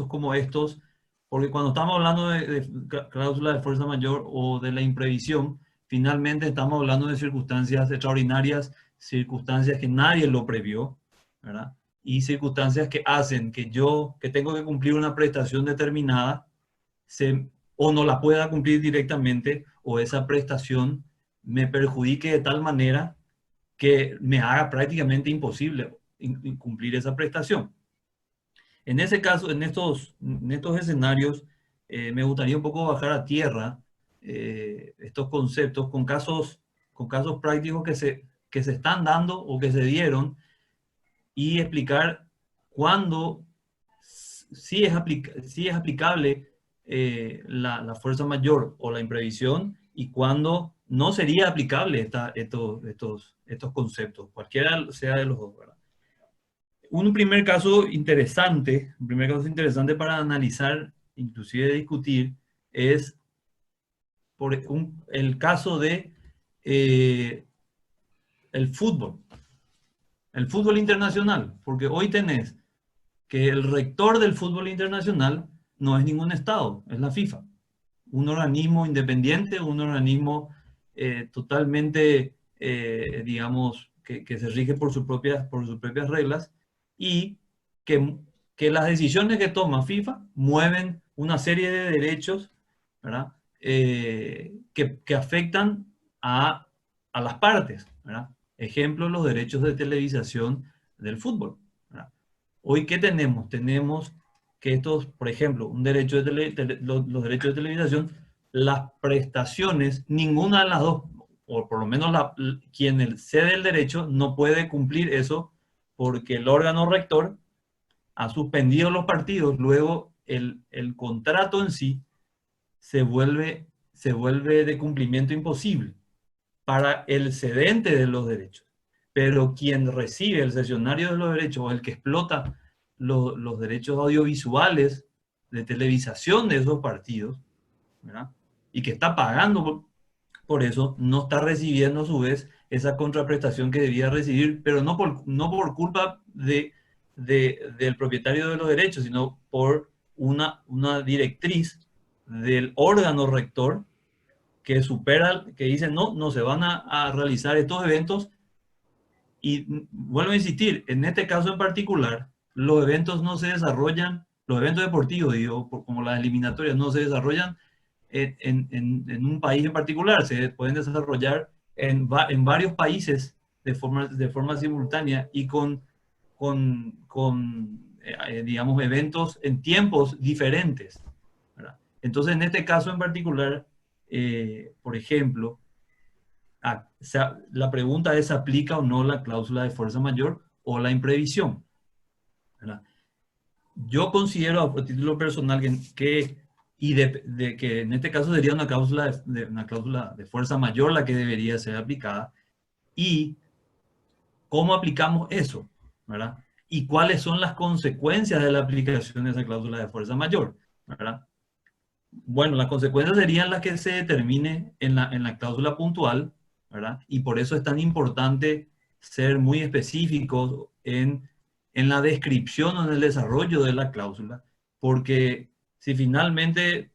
como estos, porque cuando estamos hablando de cláusula de fuerza mayor o de la imprevisión, finalmente estamos hablando de circunstancias extraordinarias, circunstancias que nadie lo previó, ¿verdad? Y circunstancias que hacen que yo, que tengo que cumplir una prestación determinada, o no la pueda cumplir directamente, o esa prestación me perjudique de tal manera que me haga prácticamente imposible cumplir esa prestación. En ese caso, en estos escenarios, me gustaría un poco bajar a tierra estos conceptos con casos prácticos que se están dando o que se dieron y explicar cuándo sí es aplicable la fuerza mayor o la imprevisión y cuándo no sería aplicable estos conceptos, cualquiera sea de los dos, ¿verdad? Un primer caso interesante para analizar, inclusive discutir, es el caso de el fútbol internacional, porque hoy tenés que el rector del fútbol internacional no es ningún estado, es la FIFA, un organismo independiente, un organismo totalmente, digamos, que se rige por sus propias reglas y que las decisiones que toma FIFA mueven una serie de derechos, ¿verdad? Que afectan a las partes, ¿verdad? Ejemplo, los derechos de televisación del fútbol, ¿verdad? Hoy, ¿qué tenemos? Tenemos que estos, por ejemplo, los derechos de televisación, las prestaciones, ninguna de las dos, o por lo menos quien cede el derecho, no puede cumplir eso porque el órgano rector ha suspendido los partidos, luego el contrato en sí se vuelve de cumplimiento imposible para el cedente de los derechos. Pero quien recibe el cesionario de los derechos o el que explota los derechos audiovisuales de televisación de esos partidos, ¿verdad? Y que está pagando por eso, no está recibiendo a su vez esa contraprestación que debía recibir, pero no por culpa del propietario de los derechos, sino por una directriz del órgano rector que que dice no se van a realizar estos eventos. Y vuelvo a insistir, en este caso en particular, los eventos no se desarrollan, los eventos deportivos, digo, como las eliminatorias, no se desarrollan en un país en particular, se pueden desarrollar en varios países de forma simultánea y digamos, eventos en tiempos diferentes, ¿verdad? Entonces, en este caso en particular, por ejemplo, la pregunta es, ¿aplica o no la cláusula de fuerza mayor o la imprevisión? ¿Verdad? Yo considero a título personal que en este caso sería una cláusula de fuerza mayor la que debería ser aplicada. ¿Y cómo aplicamos eso? ¿Verdad? ¿Y cuáles son las consecuencias de la aplicación de esa cláusula de fuerza mayor? ¿Verdad? Bueno, las consecuencias serían las que se determine en la cláusula puntual, ¿verdad? Y por eso es tan importante ser muy específicos en la descripción o en el desarrollo de la cláusula, porque si finalmente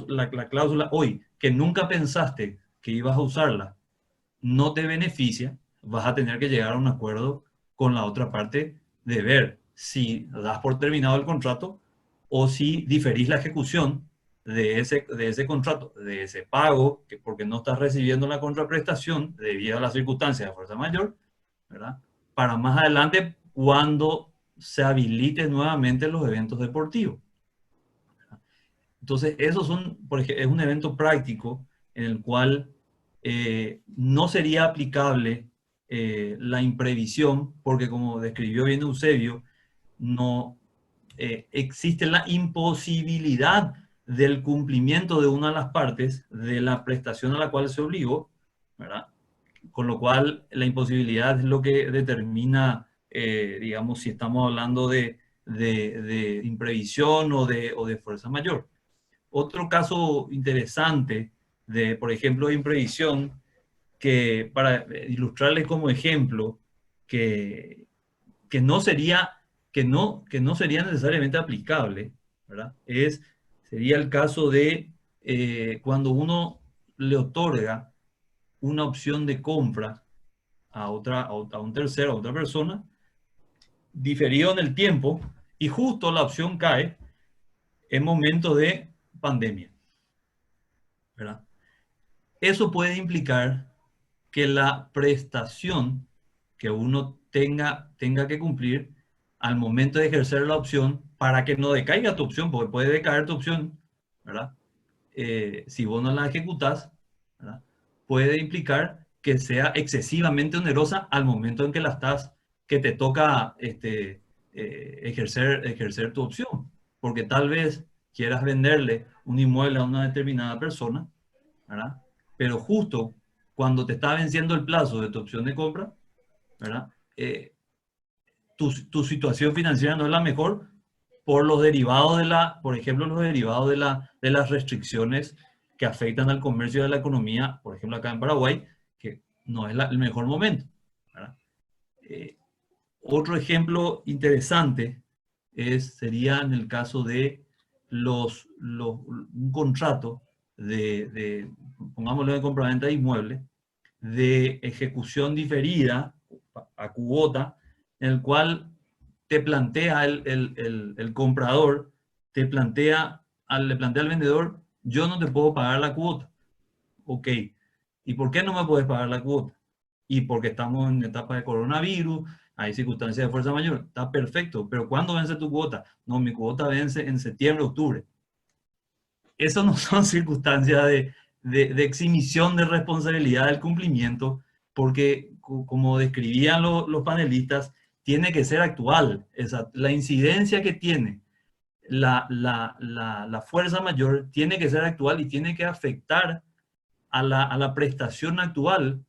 la cláusula hoy, que nunca pensaste que ibas a usarla, no te beneficia, vas a tener que llegar a un acuerdo con la otra parte de ver si das por terminado el contrato o si diferís la ejecución de ese contrato, de ese pago, porque no estás recibiendo la contraprestación debido a las circunstancias de fuerza mayor, ¿verdad? Para más adelante cuando se habiliten nuevamente los eventos deportivos. Entonces, por ejemplo, es un evento práctico en el cual no sería aplicable la imprevisión, porque como describió bien Eusebio, no, existe la imposibilidad del cumplimiento de una de las partes de la prestación a la cual se obligó, ¿verdad? Con lo cual la imposibilidad es lo que determina, digamos, si estamos hablando de imprevisión o de fuerza mayor. Otro caso interesante de, por ejemplo, de imprevisión, que para ilustrarles como ejemplo, que no sería, que no sería necesariamente aplicable, ¿verdad? Sería el caso de cuando uno le otorga una opción de compra a un tercero, a otra persona, diferido en el tiempo, y justo la opción cae en momentos de pandemia, ¿verdad? Eso puede implicar que la prestación que uno tenga que cumplir al momento de ejercer la opción, para que no decaiga tu opción, porque puede decaer tu opción, ¿verdad? Si vos no la ejecutás, ¿verdad? Puede implicar que sea excesivamente onerosa al momento en que te toca ejercer tu opción, porque tal vez quieras venderle un inmueble a una determinada persona, ¿verdad? Pero justo cuando te está venciendo el plazo de tu opción de compra, ¿verdad? Tu situación financiera no es la mejor por los derivados por ejemplo, los derivados de las restricciones que afectan al comercio y a la economía, por ejemplo, acá en Paraguay, que no es el mejor momento, ¿verdad? Otro ejemplo interesante sería en el caso de un contrato pongámoslo de compraventa de inmueble, de ejecución diferida a cuota, en el cual te plantea el comprador, le plantea al vendedor, yo no te puedo pagar la cuota. Ok, ¿y por qué no me puedes pagar la cuota? Y porque estamos en etapa de coronavirus, hay circunstancias de fuerza mayor, está perfecto, pero ¿cuándo vence tu cuota? No, mi cuota vence en septiembre, octubre. Eso no son circunstancias de exhibición de responsabilidad del cumplimiento, porque como describían los panelistas, tiene que ser actual. La incidencia que tiene la fuerza mayor tiene que ser actual y tiene que afectar a la prestación actual,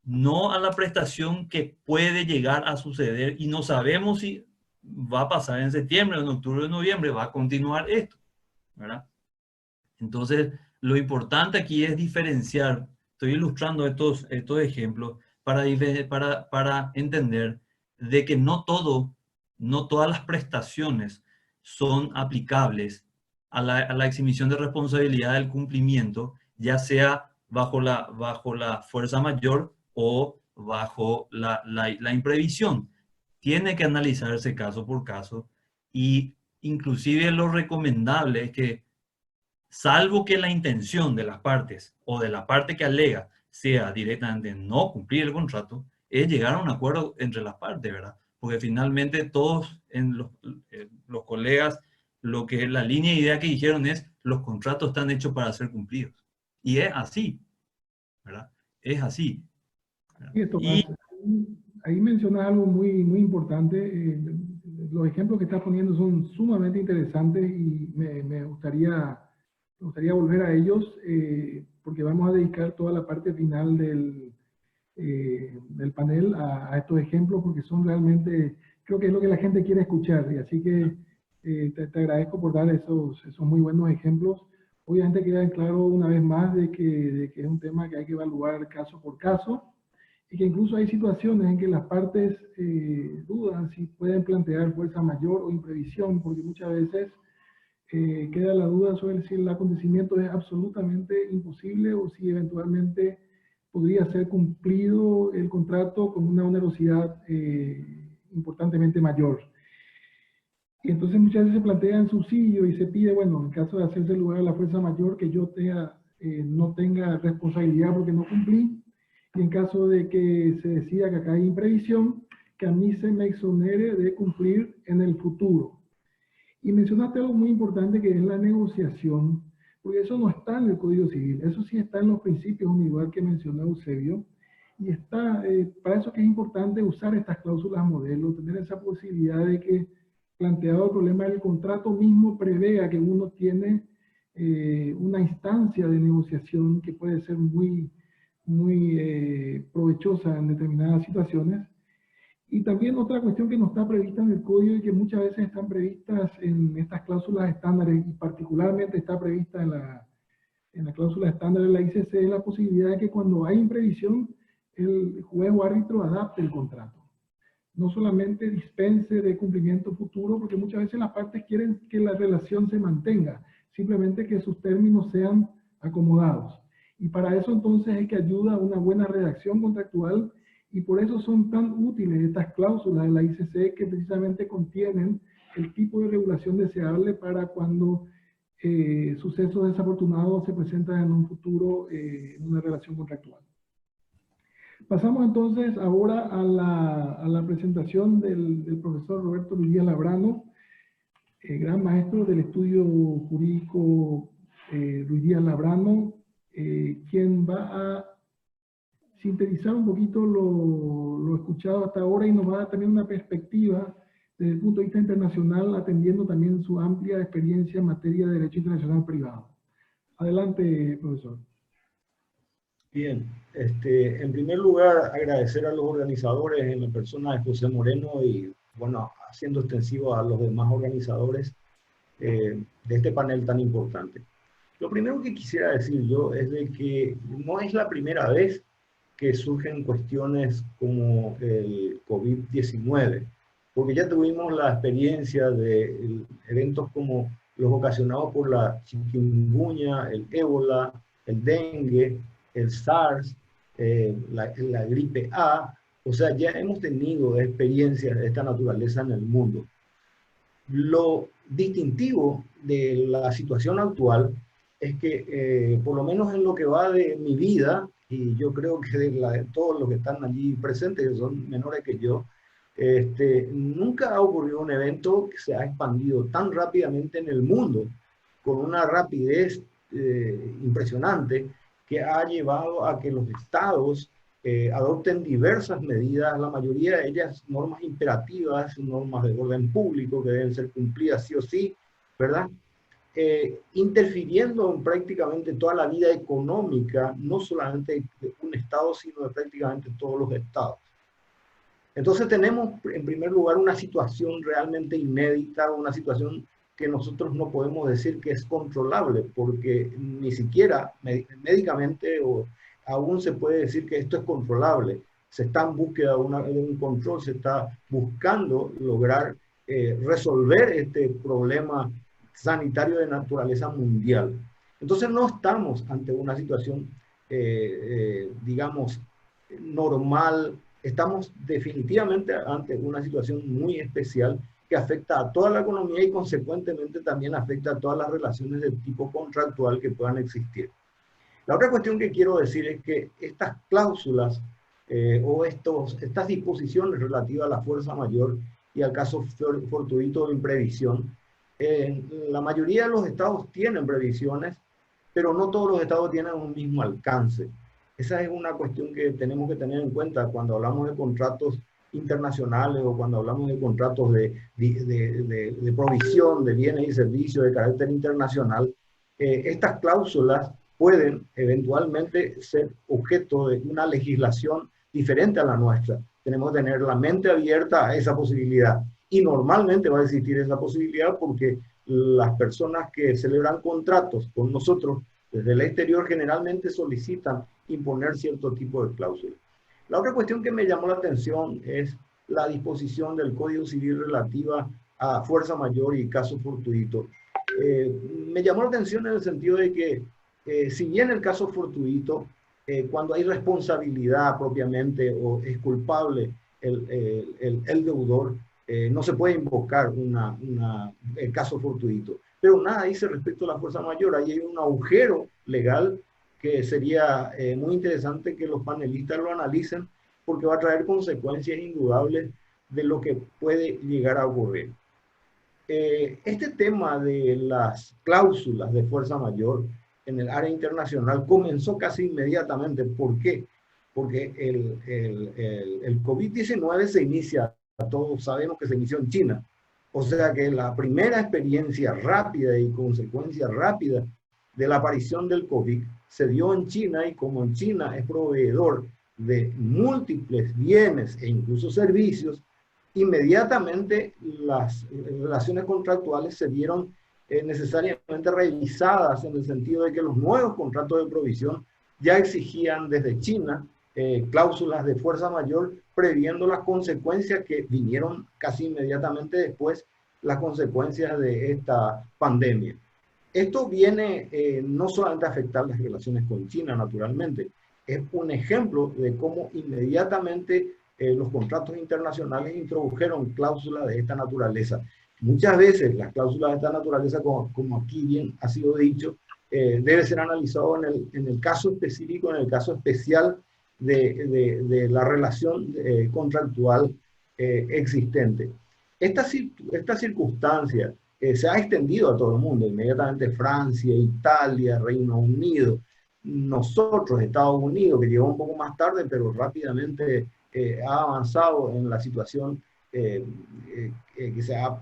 no a la prestación que puede llegar a suceder, y no sabemos si va a pasar en septiembre, en octubre o en noviembre, va a continuar esto, ¿verdad? Entonces, lo importante aquí es diferenciar. Estoy ilustrando estos ejemplos para entender de que no todas las prestaciones son aplicables a la exhibición de responsabilidad del cumplimiento, ya sea bajo la fuerza mayor o bajo la imprevisión. Tiene que analizarse caso por caso, y inclusive lo recomendable es que, salvo que la intención de las partes o de la parte que alega sea directamente no cumplir el contrato, es llegar a un acuerdo entre las partes, ¿verdad? Porque finalmente todos los colegas, la línea de idea que dijeron es, los contratos están hechos para ser cumplidos. Y es así, ¿verdad? Es así. Sí, Tomás, ahí mencionas algo muy, muy importante. Los ejemplos que estás poniendo son sumamente interesantes y me gustaría volver a ellos, porque vamos a dedicar toda la parte final del panel a estos ejemplos, porque son realmente, creo que es lo que la gente quiere escuchar, y así que te agradezco por dar esos muy buenos ejemplos. Obviamente queda claro una vez más de que es un tema que hay que evaluar caso por caso, y que incluso hay situaciones en que las partes dudan si pueden plantear fuerza mayor o imprevisión, porque muchas veces queda la duda sobre si el acontecimiento es absolutamente imposible o si eventualmente podría ser cumplido el contrato con una onerosidad importantemente mayor. Y entonces muchas veces se plantea en subsidio y se pide, bueno, en caso de hacerse lugar a la fuerza mayor, que yo no tenga responsabilidad porque no cumplí, y en caso de que se decida que acá hay imprevisión, que a mí se me exonere de cumplir en el futuro. Y mencionaste algo muy importante, que es la negociación, porque eso no está en el Código Civil, eso sí está en los principios unidad que mencionó Eusebio, y está, para eso que es importante usar estas cláusulas modelo, tener esa posibilidad de que planteado el problema del contrato mismo prevea que uno tiene una instancia de negociación que puede ser muy provechosa en determinadas situaciones. Y también otra cuestión que no está prevista en el código y que muchas veces están previstas en estas cláusulas estándares, y particularmente está prevista en la cláusula estándar de la ICC, es la posibilidad de que cuando hay imprevisión, el juez o árbitro adapte el contrato. No solamente dispense de cumplimiento futuro, porque muchas veces las partes quieren que la relación se mantenga, simplemente que sus términos sean acomodados. Y para eso entonces es que ayuda una buena redacción contractual, y por eso son tan útiles estas cláusulas de la ICC que precisamente contienen el tipo de regulación deseable para cuando sucesos desafortunados se presentan en un futuro en una relación contractual. Pasamos entonces ahora a la presentación del profesor Roberto Luis Díaz Labrano, gran maestro del estudio jurídico Luis Díaz Labrano, quien va a sintetizar un poquito lo escuchado hasta ahora y nos va a dar también una perspectiva desde el punto de vista internacional, atendiendo también su amplia experiencia en materia de derecho internacional privado. Adelante, profesor. Bien, en primer lugar, agradecer a los organizadores en la persona de José Moreno y, bueno, haciendo extensivo a los demás organizadores de este panel tan importante. Lo primero que quisiera decir yo es de que no es la primera vez que surgen cuestiones como el COVID-19, porque ya tuvimos la experiencia de eventos como los ocasionados por la chikungunya, el ébola, el dengue, el SARS, la gripe A. O sea, ya hemos tenido experiencias de esta naturaleza en el mundo. Lo distintivo de la situación actual es que, por lo menos en lo que va de mi vida, y yo creo que de todos los que están allí presentes, que son menores que yo, nunca ha ocurrido un evento que se ha expandido tan rápidamente en el mundo, con una rapidez impresionante, que ha llevado a que los estados adopten diversas medidas, la mayoría de ellas normas imperativas, normas de orden público que deben ser cumplidas sí o sí, ¿verdad? Interfiriendo en prácticamente toda la vida económica, no solamente de un estado, sino de prácticamente todos los estados. Entonces tenemos, en primer lugar, una situación realmente inédita, una situación que nosotros no podemos decir que es controlable, porque ni siquiera médicamente o aún se puede decir que esto es controlable. Se está en búsqueda de un control, se está buscando lograr resolver este problema sanitario de naturaleza mundial. Entonces no estamos ante una situación, digamos, normal. Estamos definitivamente ante una situación muy especial que afecta a toda la economía y consecuentemente también afecta a todas las relaciones de tipo contractual que puedan existir. La otra cuestión que quiero decir es que estas cláusulas o estas disposiciones relativas a la fuerza mayor y al caso fortuito de imprevisión, la mayoría de los estados tienen previsiones, pero no todos los estados tienen un mismo alcance. Esa es una cuestión que tenemos que tener en cuenta cuando hablamos de contratos internacionales o cuando hablamos de contratos de provisión de bienes y servicios de carácter internacional. Estas cláusulas pueden eventualmente ser objeto de una legislación diferente a la nuestra. Tenemos que tener la mente abierta a esa posibilidad. Y normalmente va a existir esa posibilidad porque las personas que celebran contratos con nosotros desde el exterior generalmente solicitan imponer cierto tipo de cláusulas. La otra cuestión que me llamó la atención es la disposición del Código Civil relativa a fuerza mayor y caso fortuito. Me llamó la atención en el sentido de que si bien el caso fortuito, cuando hay responsabilidad propiamente o es culpable el deudor, no se puede invocar el caso fortuito. Pero nada dice respecto a la fuerza mayor. Ahí hay un agujero legal que sería muy interesante que los panelistas lo analicen porque va a traer consecuencias indudables de lo que puede llegar a ocurrir. Este tema de las cláusulas de fuerza mayor en el área internacional comenzó casi inmediatamente. ¿Por qué? Porque el COVID-19 se inicia, todos sabemos que se inició en China, O sea que la primera experiencia rápida y consecuencia rápida de la aparición del COVID se dio en China, y como en China es proveedor de múltiples bienes e incluso servicios, inmediatamente las relaciones contractuales se vieron necesariamente revisadas, en el sentido de que los nuevos contratos de provisión ya exigían desde China cláusulas de fuerza mayor, previendo las consecuencias que vinieron casi inmediatamente después, las consecuencias de esta pandemia. Esto viene no solamente a afectar las relaciones con China, naturalmente, es un ejemplo de cómo inmediatamente los contratos internacionales introdujeron cláusulas de esta naturaleza. Muchas veces las cláusulas de esta naturaleza, como aquí bien ha sido dicho, debe ser analizado en el caso específico, en el caso especial de la relación contractual existente. Esta circunstancia se ha extendido a todo el mundo, inmediatamente Francia, Italia, Reino Unido, nosotros, Estados Unidos, que llegó un poco más tarde, pero rápidamente ha avanzado en la situación que se ha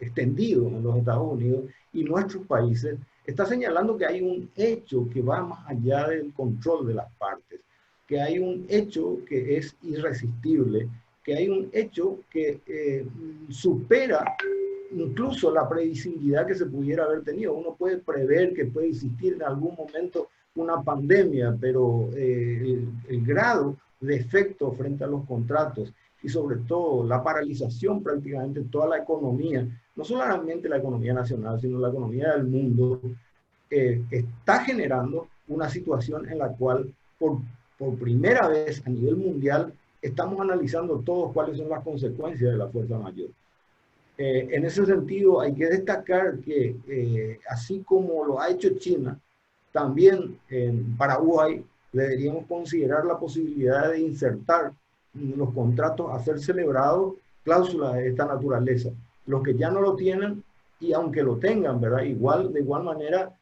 extendido en los Estados Unidos, y nuestros países, está señalando que hay un hecho que va más allá del control de las partes, que hay un hecho que es irresistible, que hay un hecho que supera incluso la previsibilidad que se pudiera haber tenido. Uno puede prever que puede existir en algún momento una pandemia, pero el grado de efecto frente a los contratos y sobre todo la paralización prácticamente de toda la economía, no solamente la economía nacional, sino la economía del mundo, está generando una situación en la cual por primera vez a nivel mundial estamos analizando todos cuáles son las consecuencias de la fuerza mayor. En ese sentido, hay que destacar que así como lo ha hecho China, también en Paraguay deberíamos considerar la posibilidad de insertar en los contratos a ser celebrados cláusulas de esta naturaleza. Los que ya no lo tienen, y aunque lo tengan, ¿verdad? De igual manera,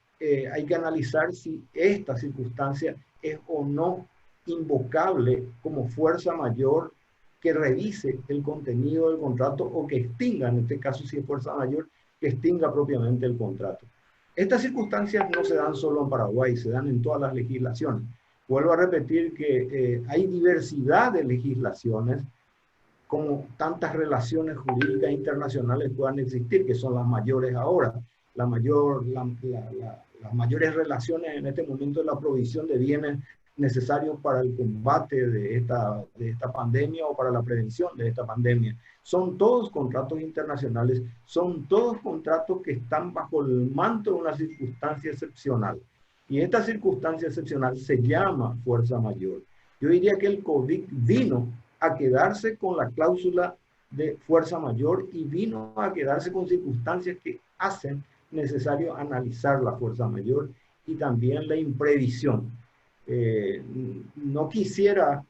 hay que analizar si esta circunstancia es o no invocable como fuerza mayor que revise el contenido del contrato, o que extinga, en este caso si es fuerza mayor, que extinga propiamente el contrato. Estas circunstancias no se dan solo en Paraguay, se dan en todas las legislaciones. Vuelvo a repetir que hay diversidad de legislaciones, como tantas relaciones jurídicas internacionales puedan existir, que son las mayores ahora. Las mayores relaciones en este momento de la provisión de bienes necesarios para el combate de esta pandemia o para la prevención de esta pandemia. Son todos contratos internacionales, son todos contratos que están bajo el manto de una circunstancia excepcional. Y esta circunstancia excepcional se llama fuerza mayor. Yo diría que el COVID vino a quedarse con la cláusula de fuerza mayor y vino a quedarse con circunstancias que hacen necesario analizar la fuerza mayor y también la imprevisión. No quisiera,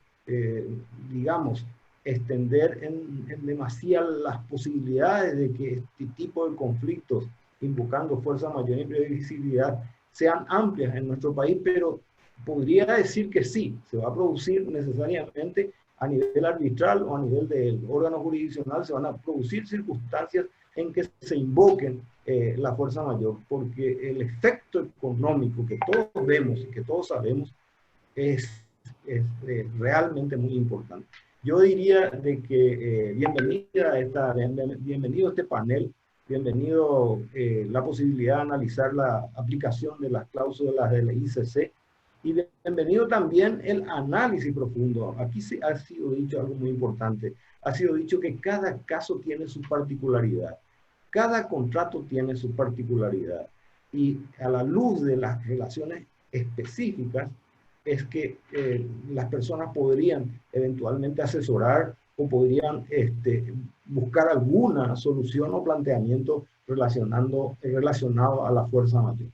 digamos, extender en demasía las posibilidades de que este tipo de conflictos invocando fuerza mayor y imprevisibilidad sean amplias en nuestro país, pero podría decir que sí, se va a producir necesariamente a nivel arbitral o a nivel del órgano jurisdiccional, se van a producir circunstancias en que se invoquen la fuerza mayor, porque el efecto económico que todos vemos y que todos sabemos es realmente muy importante. Yo diría de que bienvenido a este panel, bienvenido la posibilidad de analizar la aplicación de las cláusulas de la ICC, y bienvenido también el análisis profundo. Aquí ha sido dicho algo muy importante. Ha sido dicho que cada caso tiene su particularidad. Cada contrato tiene su particularidad. Y a la luz de las relaciones específicas es que las personas podrían eventualmente asesorar o podrían buscar alguna solución o planteamiento relacionado a la fuerza mayor.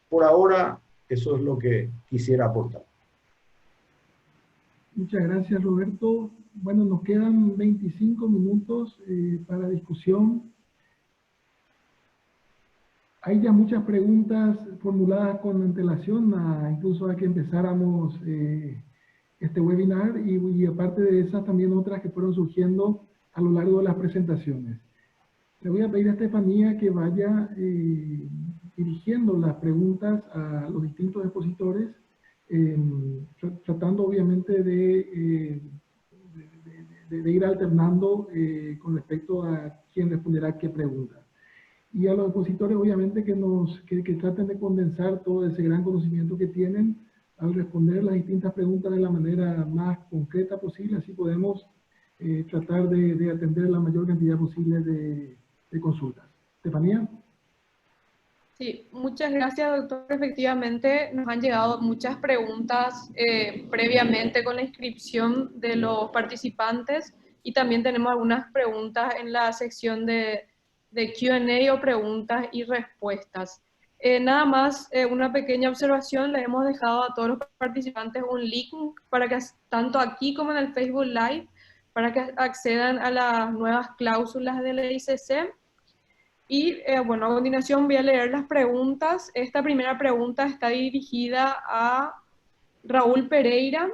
Por ahora, eso es lo que quisiera aportar. Muchas gracias, Roberto. Bueno, nos quedan 25 minutos para discusión. Hay ya muchas preguntas formuladas con antelación, incluso a que empezáramos este webinar, y aparte de esas también otras que fueron surgiendo a lo largo de las presentaciones. Le voy a pedir a Estefanía que vaya dirigiendo las preguntas a los distintos expositores, tratando obviamente de ir alternando con respecto a quién responderá qué pregunta. Y a los expositores obviamente que traten de condensar todo ese gran conocimiento que tienen al responder las distintas preguntas de la manera más concreta posible, así podemos tratar de atender la mayor cantidad posible de consultas. Estefanía. Sí, muchas gracias, doctor. Efectivamente, nos han llegado muchas preguntas previamente con la inscripción de los participantes y también tenemos algunas preguntas en la sección de Q&A o preguntas y respuestas. Nada más, una pequeña observación, le hemos dejado a todos los participantes un link para que tanto aquí como en el Facebook Live, para que accedan a las nuevas cláusulas de la ICC. Y bueno, a continuación voy a leer las preguntas. Esta primera pregunta está dirigida a Raúl Pereira.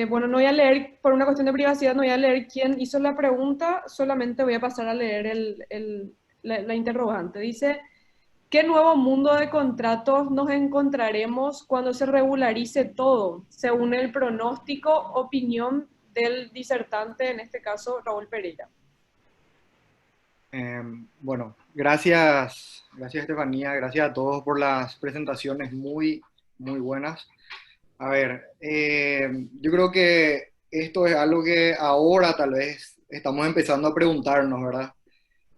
Bueno, no voy a leer, por una cuestión de privacidad, no voy a leer quién hizo la pregunta, solamente voy a pasar a leer la interrogante. Dice, ¿qué nuevo mundo de contratos nos encontraremos cuando se regularice todo, según el pronóstico, opinión del disertante, en este caso Raúl Pereira? Bueno, gracias Estefanía, gracias a todos por las presentaciones muy buenas. A ver, yo creo que esto es algo que ahora tal vez estamos empezando a preguntarnos, ¿verdad?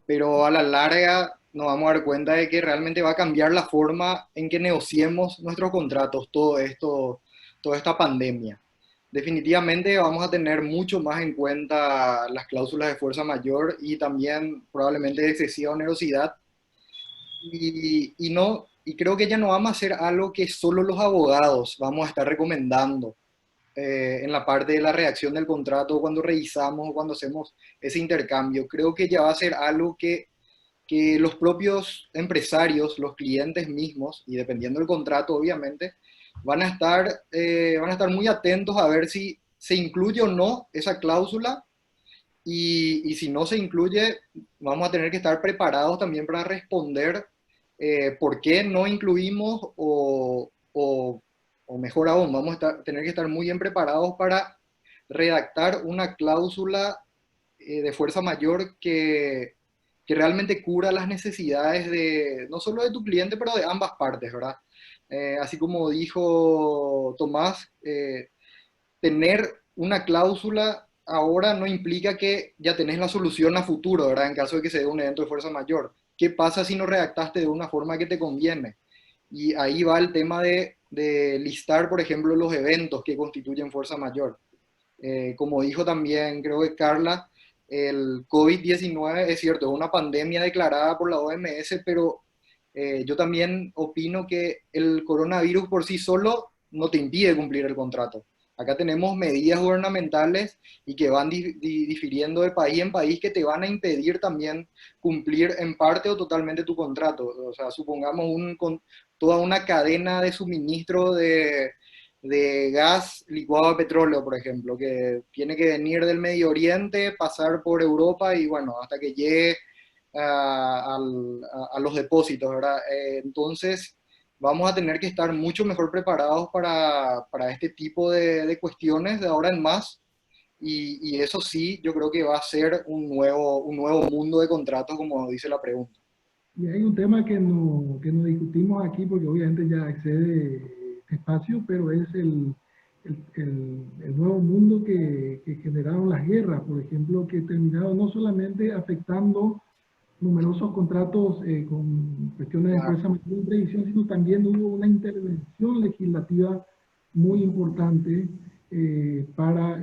Pero a la larga nos vamos a dar cuenta de que realmente va a cambiar la forma en que negociemos nuestros contratos, toda esta pandemia. Definitivamente vamos a tener mucho más en cuenta las cláusulas de fuerza mayor y también probablemente de excesiva onerosidad. Y creo que ya no vamos a hacer algo que solo los abogados vamos a estar recomendando en la parte de la redacción del contrato, cuando revisamos o cuando hacemos ese intercambio. Creo que ya va a ser algo que los propios empresarios, los clientes mismos, y dependiendo del contrato obviamente, van a estar muy atentos a ver si se incluye o no esa cláusula, y si no se incluye, vamos a tener que estar preparados también para responder por qué no incluimos o mejor aún, vamos a tener que estar muy bien preparados para redactar una cláusula de fuerza mayor que realmente cubra las necesidades no solo de tu cliente, pero de ambas partes, ¿verdad? Así como dijo Tomás, tener una cláusula ahora no implica que ya tenés la solución a futuro, ¿verdad? En caso de que se dé un evento de fuerza mayor. ¿Qué pasa si no redactaste de una forma que te conviene? Y ahí va el tema de listar, por ejemplo, los eventos que constituyen fuerza mayor. Como dijo también, creo que Carla, el COVID-19 es cierto, es una pandemia declarada por la OMS, pero yo también opino que el coronavirus por sí solo no te impide cumplir el contrato. Acá tenemos medidas gubernamentales y que van difiriendo de país en país que te van a impedir también cumplir en parte o totalmente tu contrato. O sea, supongamos toda una cadena de suministro de gas licuado de petróleo, por ejemplo, que tiene que venir del Medio Oriente, pasar por Europa y bueno, hasta que llegue a los depósitos, ¿verdad? Entonces, vamos a tener que estar mucho mejor preparados para este tipo de cuestiones de ahora en más, y eso sí, yo creo que va a ser un nuevo mundo de contratos, como dice la pregunta. Y hay un tema que no discutimos aquí, porque obviamente ya excede espacio, pero es el nuevo mundo que generaron las guerras, por ejemplo, que terminaron no solamente afectando numerosos contratos con cuestiones de fuerza mayor y previsión, sino también hubo una intervención legislativa muy importante para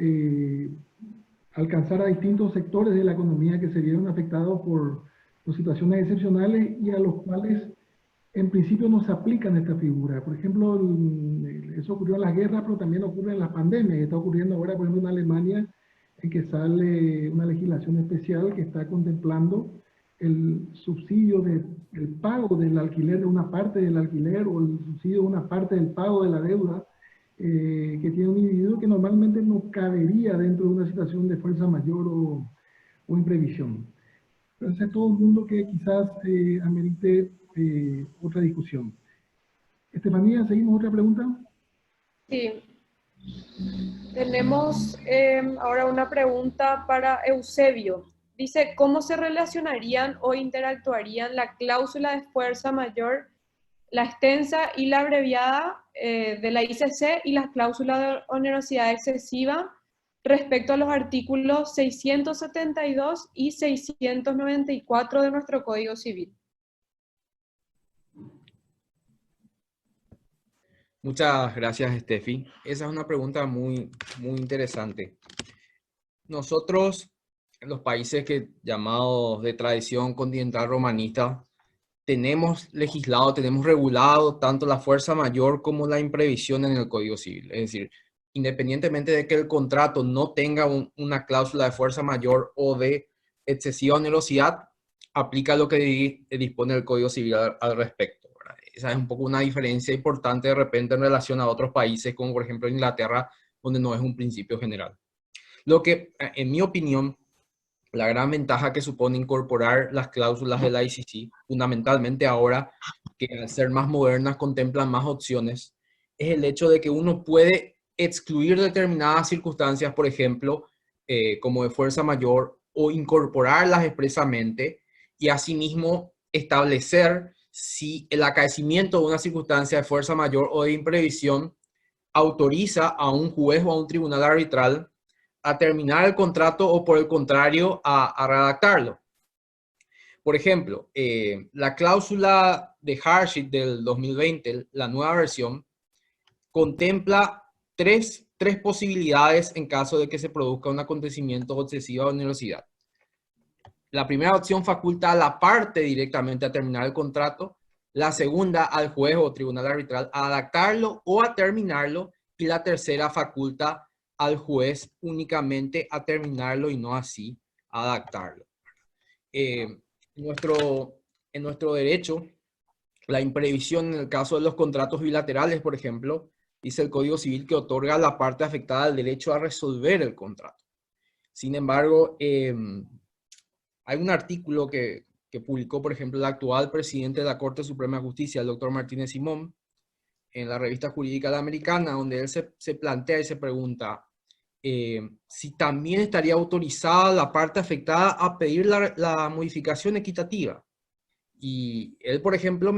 alcanzar a distintos sectores de la economía que se vieron afectados por situaciones excepcionales y a los cuales en principio no se aplican esta figura. Por ejemplo, eso ocurrió en las guerras, pero también ocurre en las pandemias. Está ocurriendo ahora, por ejemplo, en Alemania, en que sale una legislación especial que está contemplando el subsidio el pago del alquiler de una parte del alquiler o el subsidio de una parte del pago de la deuda que tiene un individuo que normalmente no cabería dentro de una situación de fuerza mayor o imprevisión. Pero ese es todo un mundo que quizás amerite otra discusión. Estefanía, ¿seguimos otra pregunta? Sí. Tenemos ahora una pregunta para Eusebio. Dice, ¿cómo se relacionarían o interactuarían la cláusula de fuerza mayor, la extensa y la abreviada de la ICC y las cláusulas de onerosidad excesiva respecto a los artículos 672 y 694 de nuestro Código Civil? Muchas gracias, Steffi. Esa es una pregunta muy interesante. Nosotros, en los países llamados de tradición continental romanista, tenemos legislado, tenemos regulado tanto la fuerza mayor como la imprevisión en el Código Civil. Es decir, independientemente de que el contrato no tenga una cláusula de fuerza mayor o de excesiva onerosidad, aplica lo que dispone el Código Civil al respecto, ¿verdad? Esa es un poco una diferencia importante de repente en relación a otros países, como por ejemplo Inglaterra, donde no es un principio general. Lo que, en mi opinión, la gran ventaja que supone incorporar las cláusulas de la ICC, fundamentalmente ahora que al ser más modernas contemplan más opciones, es el hecho de que uno puede excluir determinadas circunstancias, por ejemplo, como de fuerza mayor, o incorporarlas expresamente y asimismo establecer si el acaecimiento de una circunstancia de fuerza mayor o de imprevisión autoriza a un juez o a un tribunal arbitral a terminar el contrato o por el contrario a redactarlo. Por ejemplo, la cláusula de hardship del 2020, la nueva versión, contempla tres posibilidades en caso de que se produzca un acontecimiento de excesiva onerosidad. La primera opción faculta a la parte directamente a terminar el contrato, la segunda al juez o tribunal arbitral a adaptarlo o a terminarlo, y la tercera faculta al juez únicamente a terminarlo y no así a adaptarlo. En nuestro derecho, la imprevisión en el caso de los contratos bilaterales, por ejemplo, dice el Código Civil que otorga a la parte afectada el derecho a resolver el contrato. Sin embargo, hay un artículo que publicó, por ejemplo, el actual presidente de la Corte Suprema de Justicia, el doctor Martínez Simón, en la revista jurídica La Americana, donde él se plantea y se pregunta si también estaría autorizada la parte afectada a pedir la modificación equitativa. Y él, por ejemplo,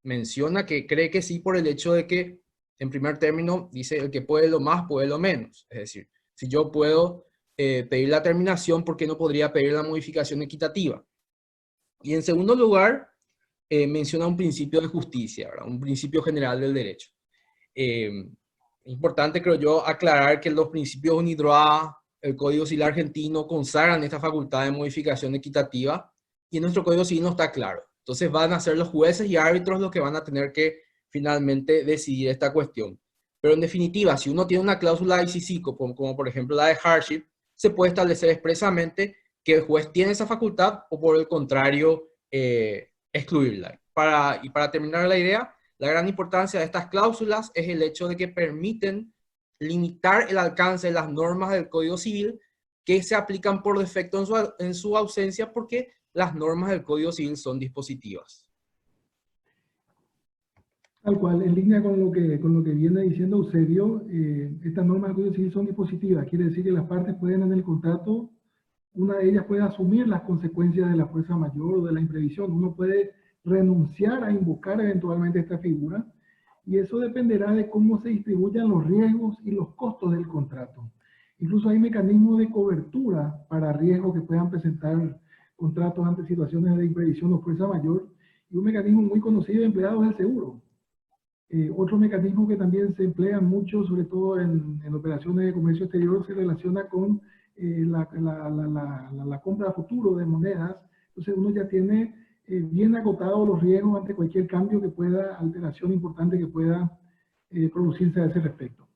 menciona que cree que sí por el hecho de que, en primer término, dice el que puede lo más, puede lo menos. Es decir, si yo puedo pedir la terminación, ¿por qué no podría pedir la modificación equitativa? Y en segundo lugar, menciona un principio de justicia, ¿verdad? Un principio general del derecho. Importante, creo yo, aclarar que los principios UNIDROIT, el Código Civil argentino, consagran esta facultad de modificación equitativa y en nuestro Código Civil no está claro. Entonces van a ser los jueces y árbitros los que van a tener que finalmente decidir esta cuestión. Pero en definitiva, si uno tiene una cláusula ICC, como por ejemplo la de hardship, se puede establecer expresamente que el juez tiene esa facultad o por el contrario excluirla. Y para terminar la idea, la gran importancia de estas cláusulas es el hecho de que permiten limitar el alcance de las normas del Código Civil que se aplican por defecto en su ausencia porque las normas del Código Civil son dispositivas. Tal cual, en línea con lo que viene diciendo Eusebio, estas normas del Código Civil son dispositivas, quiere decir que las partes pueden en el contrato, una de ellas puede asumir las consecuencias de la fuerza mayor o de la imprevisión, uno puede renunciar a invocar eventualmente esta figura, y eso dependerá de cómo se distribuyan los riesgos y los costos del contrato. Incluso hay mecanismos de cobertura para riesgos que puedan presentar contratos ante situaciones de imprevisión o fuerza mayor, y un mecanismo muy conocido empleado es el seguro. Otro mecanismo que también se emplea mucho, sobre todo en operaciones de comercio exterior, se relaciona con la compra a futuro de monedas. Entonces uno ya tiene bien acotados los riesgos ante cualquier cambio que pueda, alteración importante que pueda producirse a ese respecto.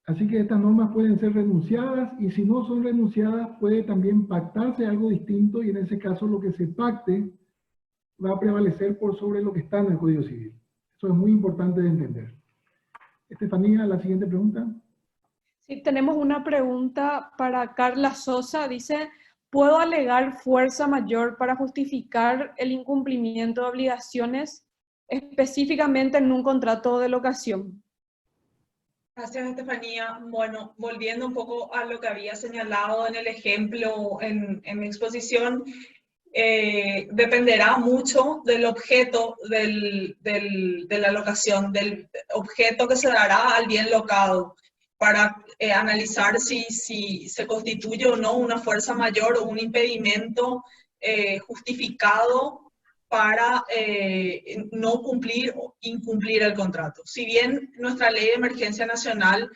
Así que estas normas pueden ser renunciadas y si no son renunciadas puede también pactarse algo distinto y en ese caso lo que se pacte va a prevalecer por sobre lo que está en el Código Civil. Eso es muy importante de entender. Estefanía, la siguiente pregunta. Sí, tenemos una pregunta para Carla Sosa. Dice, ¿puedo alegar fuerza mayor para justificar el incumplimiento de obligaciones, específicamente en un contrato de locación? Gracias, Estefanía. Bueno, volviendo un poco a lo que había señalado en el ejemplo en mi exposición, dependerá mucho del objeto de la locación, del objeto que se dará al bien locado, para analizar si se constituye o no una fuerza mayor o un impedimento justificado para no cumplir o incumplir el contrato. Si bien nuestra ley de emergencia nacional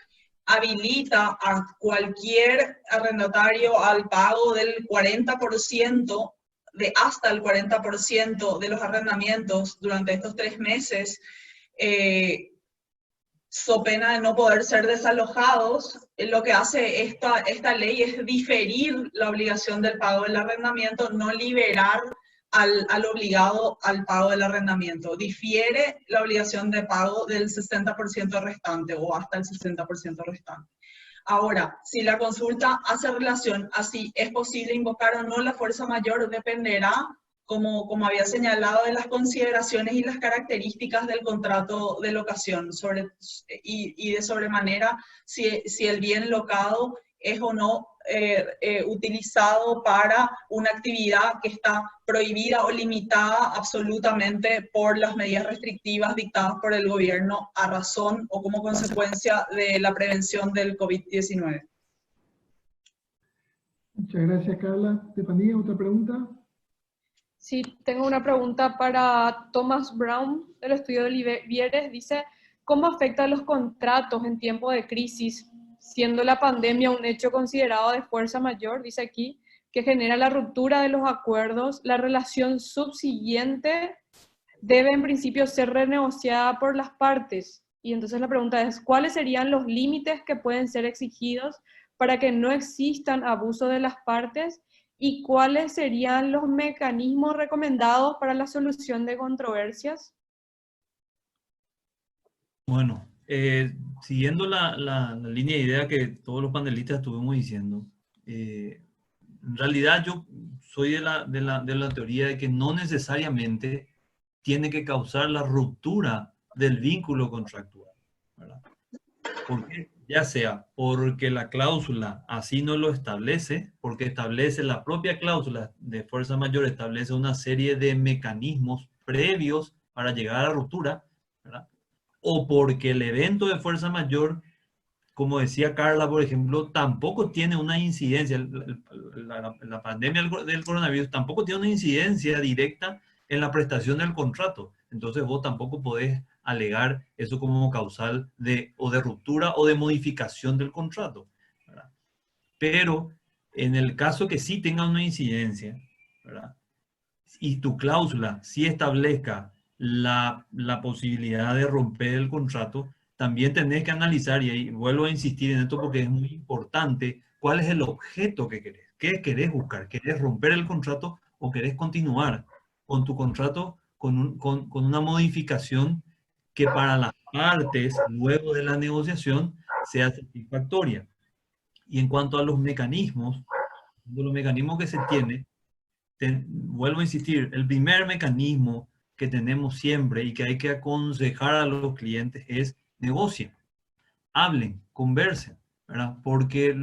habilita a cualquier arrendatario al pago del 40%, de hasta el 40% de los arrendamientos durante estos 3 meses, so pena de no poder ser desalojados, lo que hace esta ley es diferir la obligación del pago del arrendamiento, no liberar al obligado al pago del arrendamiento. Difiere la obligación de pago del 60% restante o hasta el 60% restante. Ahora, si la consulta hace relación a si es posible invocar o no la fuerza mayor, dependerá, como había señalado, de las consideraciones y las características del contrato de locación y de sobremanera si el bien locado es o no utilizado para una actividad que está prohibida o limitada absolutamente por las medidas restrictivas dictadas por el gobierno a razón o como consecuencia de la prevención del COVID-19. Muchas gracias, Carla. Estefanía, ¿otra pregunta? Sí, tengo una pregunta para Thomas Brown, del estudio de Vieres. Dice, ¿cómo afecta a los contratos en tiempo de crisis, siendo la pandemia un hecho considerado de fuerza mayor, dice aquí, que genera la ruptura de los acuerdos? La relación subsiguiente debe en principio ser renegociada por las partes. Y entonces la pregunta es, ¿cuáles serían los límites que pueden ser exigidos para que no existan abusos de las partes? ¿Y cuáles serían los mecanismos recomendados para la solución de controversias? Bueno, siguiendo la línea de idea que todos los panelistas estuvimos diciendo, en realidad yo soy de la teoría de que no necesariamente tiene que causar la ruptura del vínculo contractual, ¿verdad? Porque, ya sea porque la cláusula así no lo establece, porque establece la propia cláusula de fuerza mayor, establece una serie de mecanismos previos para llegar a la ruptura, ¿verdad? O porque el evento de fuerza mayor, como decía Carla, por ejemplo, tampoco tiene una incidencia, la pandemia del coronavirus tampoco tiene una incidencia directa en la prestación del contrato. Entonces vos tampoco podés alegar eso como causal de ruptura o de modificación del contrato, ¿verdad? Pero en el caso que sí tenga una incidencia, ¿verdad? Y tu cláusula sí establezca la posibilidad de romper el contrato, también tenés que analizar, y ahí vuelvo a insistir en esto porque es muy importante, cuál es el objeto que querés. ¿Qué querés buscar? ¿Querés romper el contrato o querés continuar con tu contrato con una modificación que para las partes, luego de la negociación, sea satisfactoria? Y en cuanto a los mecanismos que se tiene, vuelvo a insistir, el primer mecanismo que tenemos siempre y que hay que aconsejar a los clientes es negocien, hablen, conversen, ¿verdad? Porque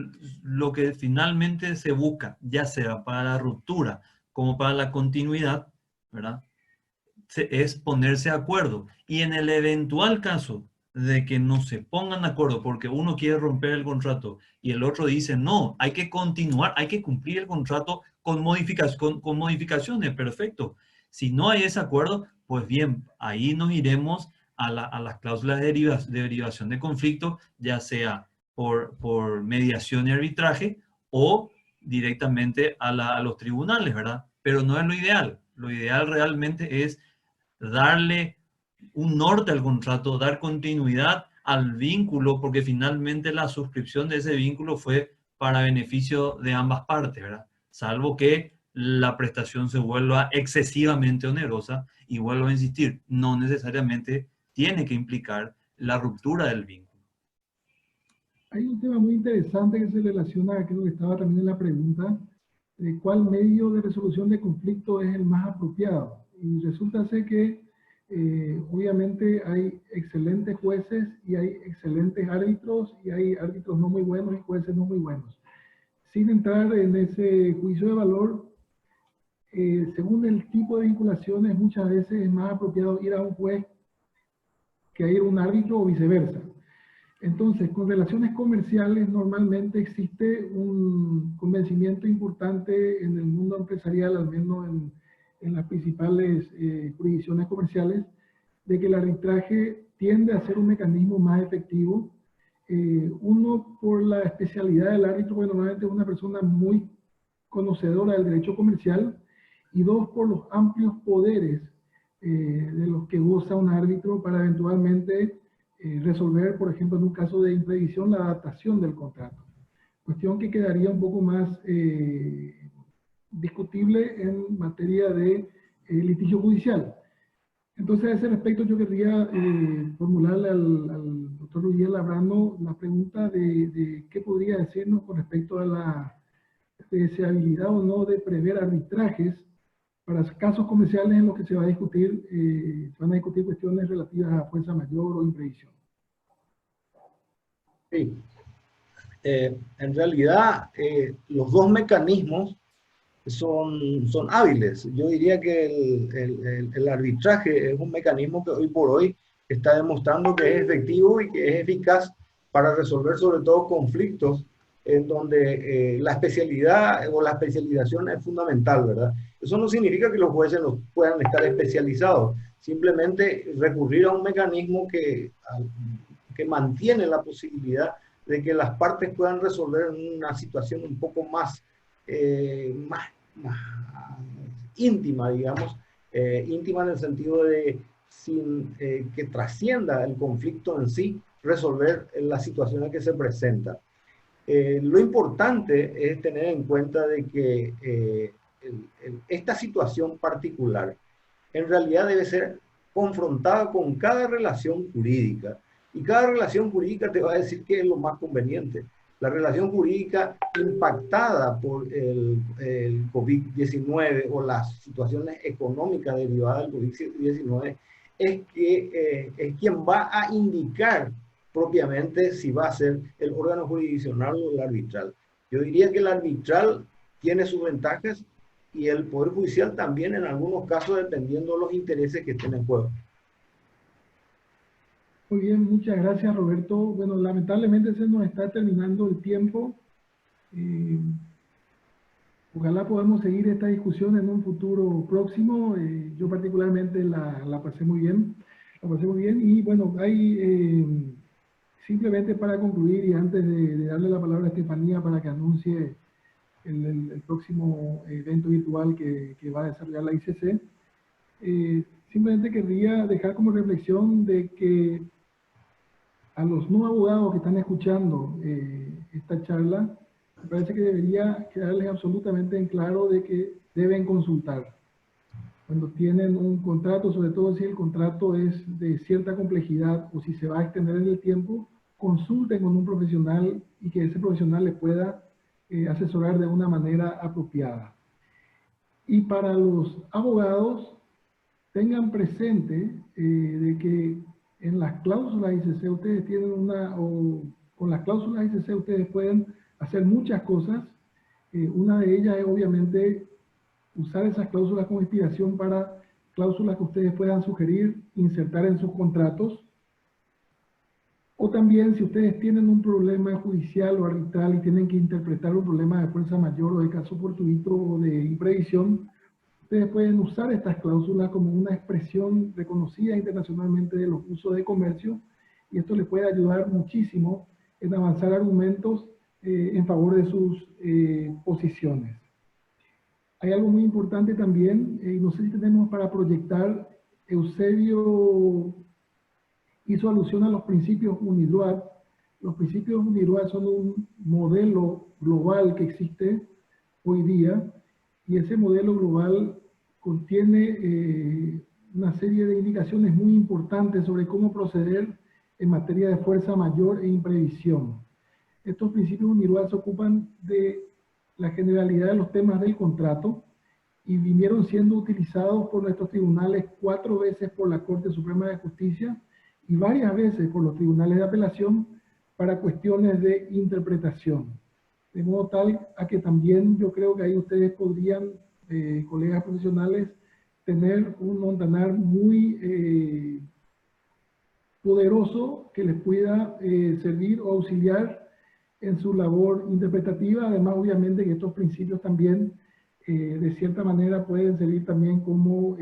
lo que finalmente se busca, ya sea para la ruptura como para la continuidad, ¿verdad? Es ponerse de acuerdo. Y en el eventual caso de que no se pongan de acuerdo porque uno quiere romper el contrato y el otro dice, no, hay que continuar, hay que cumplir el contrato con modificaciones, perfecto. Si no hay ese acuerdo, pues bien, ahí nos iremos a las cláusulas de derivación de conflicto, ya sea por mediación y arbitraje o directamente a los tribunales, ¿verdad? Pero no es lo ideal. Lo ideal realmente es darle un norte al contrato, dar continuidad al vínculo, porque finalmente la suscripción de ese vínculo fue para beneficio de ambas partes, ¿verdad? Salvo que la prestación se vuelva excesivamente onerosa, y vuelvo a insistir, no necesariamente tiene que implicar la ruptura del vínculo. Hay un tema muy interesante que se relaciona, creo que estaba también en la pregunta, de cuál medio de resolución de conflicto es el más apropiado. Y resulta ser que obviamente hay excelentes jueces y hay excelentes árbitros y hay árbitros no muy buenos y jueces no muy buenos. Sin entrar en ese juicio de valor, según el tipo de vinculaciones, muchas veces es más apropiado ir a un juez que a ir a un árbitro o viceversa. Entonces, con relaciones comerciales, normalmente existe un convencimiento importante en el mundo empresarial, al menos en las principales jurisdicciones comerciales, de que el arbitraje tiende a ser un mecanismo más efectivo. Uno, por la especialidad del árbitro, porque normalmente es una persona muy conocedora del derecho comercial, y dos, por los amplios poderes de los que goza un árbitro para eventualmente resolver, por ejemplo, en un caso de imprevisión, la adaptación del contrato. Cuestión que quedaría un poco más discutible en materia de litigio judicial. Entonces, a ese respecto, yo querría formularle al doctor Luis Labrano la pregunta de qué podría decirnos con respecto a la deseabilidad o no de prever arbitrajes para casos comerciales en los que se va a discutir, van a discutir cuestiones relativas a fuerza mayor o imprevisión. Sí. En realidad, los dos mecanismos son hábiles. Yo diría que el arbitraje es un mecanismo que hoy por hoy está demostrando que es efectivo y que es eficaz para resolver sobre todo conflictos en donde la especialidad o la especialización es fundamental, ¿verdad? Eso no significa que los jueces no puedan estar especializados, simplemente recurrir a un mecanismo que mantiene la posibilidad de que las partes puedan resolver una situación un poco más íntima, digamos, íntima en el sentido de sin que trascienda el conflicto en sí, resolver las situaciones que se presentan. Lo importante es tener en cuenta de que esta situación particular en realidad debe ser confrontada con cada relación jurídica, y cada relación jurídica te va a decir qué es lo más conveniente. La relación jurídica impactada por el COVID-19 o las situaciones económicas derivadas del COVID-19 es quien va a indicar propiamente si va a ser el órgano jurisdiccional o el arbitral. Yo diría que el arbitral tiene sus ventajas y el Poder Judicial también en algunos casos, dependiendo de los intereses que estén en juego. Muy bien, muchas gracias, Roberto. Bueno, lamentablemente se nos está terminando el tiempo. Ojalá podamos seguir esta discusión en un futuro próximo. Yo particularmente la pasé muy bien. La pasé muy bien y bueno, hay simplemente para concluir y antes de darle la palabra a Estefanía para que anuncie el próximo evento virtual que va a desarrollar la ICC, simplemente querría dejar como reflexión de que a los no abogados que están escuchando esta charla, me parece que debería quedarles absolutamente en claro de que deben consultar. Cuando tienen un contrato, sobre todo si el contrato es de cierta complejidad o si se va a extender en el tiempo, consulten con un profesional y que ese profesional les pueda asesorar de una manera apropiada. Y para los abogados, tengan presente de que en las cláusulas ICC ustedes tienen con las cláusulas ICC ustedes pueden hacer muchas cosas. Una de ellas es obviamente usar esas cláusulas como inspiración para cláusulas que ustedes puedan sugerir, insertar en sus contratos. O también si ustedes tienen un problema judicial o arbitral y tienen que interpretar un problema de fuerza mayor o de caso fortuito o de imprevisión, ustedes pueden usar estas cláusulas como una expresión reconocida internacionalmente de los usos de comercio y esto les puede ayudar muchísimo en avanzar argumentos en favor de sus posiciones. Hay algo muy importante también, no sé si tenemos para proyectar, Eusebio hizo alusión a los principios UNIDROIT. Los principios UNIDROIT son un modelo global que existe hoy día y ese modelo global contiene una serie de indicaciones muy importantes sobre cómo proceder en materia de fuerza mayor e imprevisión. Estos principios UNIDROIT se ocupan de la generalidad de los temas del contrato y vinieron siendo utilizados por nuestros tribunales 4 veces por la Corte Suprema de Justicia y varias veces por los tribunales de apelación para cuestiones de interpretación. De modo tal a que también yo creo que ahí ustedes podrían, colegas profesionales, tener un montanar muy poderoso que les pueda servir o auxiliar en su labor interpretativa. Además, obviamente, que estos principios también, de cierta manera, pueden servir también como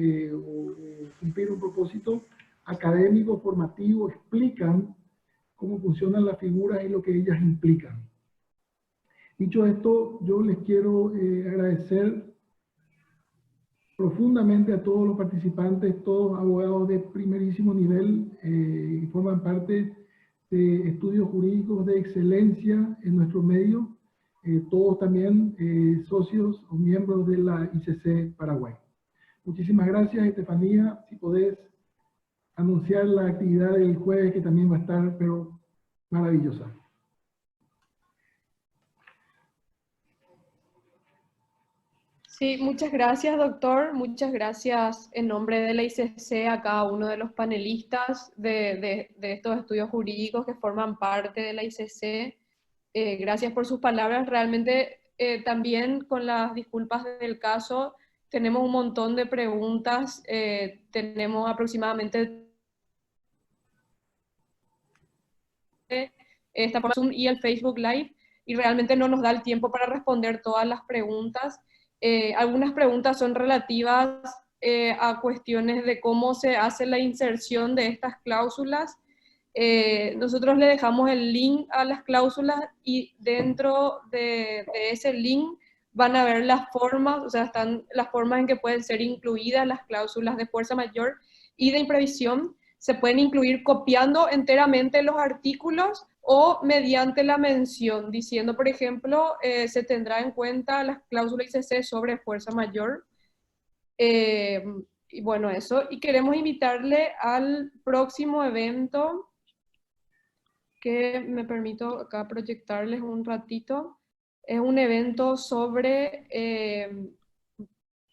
cumplir un propósito académico, formativo, explican cómo funcionan las figuras y lo que ellas implican. Dicho esto, yo les quiero agradecer profundamente a todos los participantes, todos abogados de primerísimo nivel, y forman parte de estudios jurídicos de excelencia en nuestro medio, todos también socios o miembros de la ICC Paraguay. Muchísimas gracias, Estefanía. Si podés anunciar la actividad del jueves, que también va a estar, pero maravillosa. Sí, muchas gracias, doctor. Muchas gracias en nombre de la ICC a cada uno de los panelistas de estos estudios jurídicos que forman parte de la ICC. Gracias por sus palabras. Realmente también con las disculpas del caso, tenemos un montón de preguntas. Tenemos aproximadamente esta por Zoom y el Facebook Live, y realmente no nos da el tiempo para responder todas las preguntas. Algunas preguntas son relativas a cuestiones de cómo se hace la inserción de estas cláusulas. Nosotros le dejamos el link a las cláusulas y dentro de ese link van a ver las formas, o sea, están las formas en que pueden ser incluidas las cláusulas de fuerza mayor y de imprevisión. Se pueden incluir copiando enteramente los artículos o mediante la mención, diciendo, por ejemplo, se tendrá en cuenta las cláusulas ICC sobre fuerza mayor. Y bueno, eso. Y queremos invitarle al próximo evento, que me permito acá proyectarles un ratito. Es un evento sobre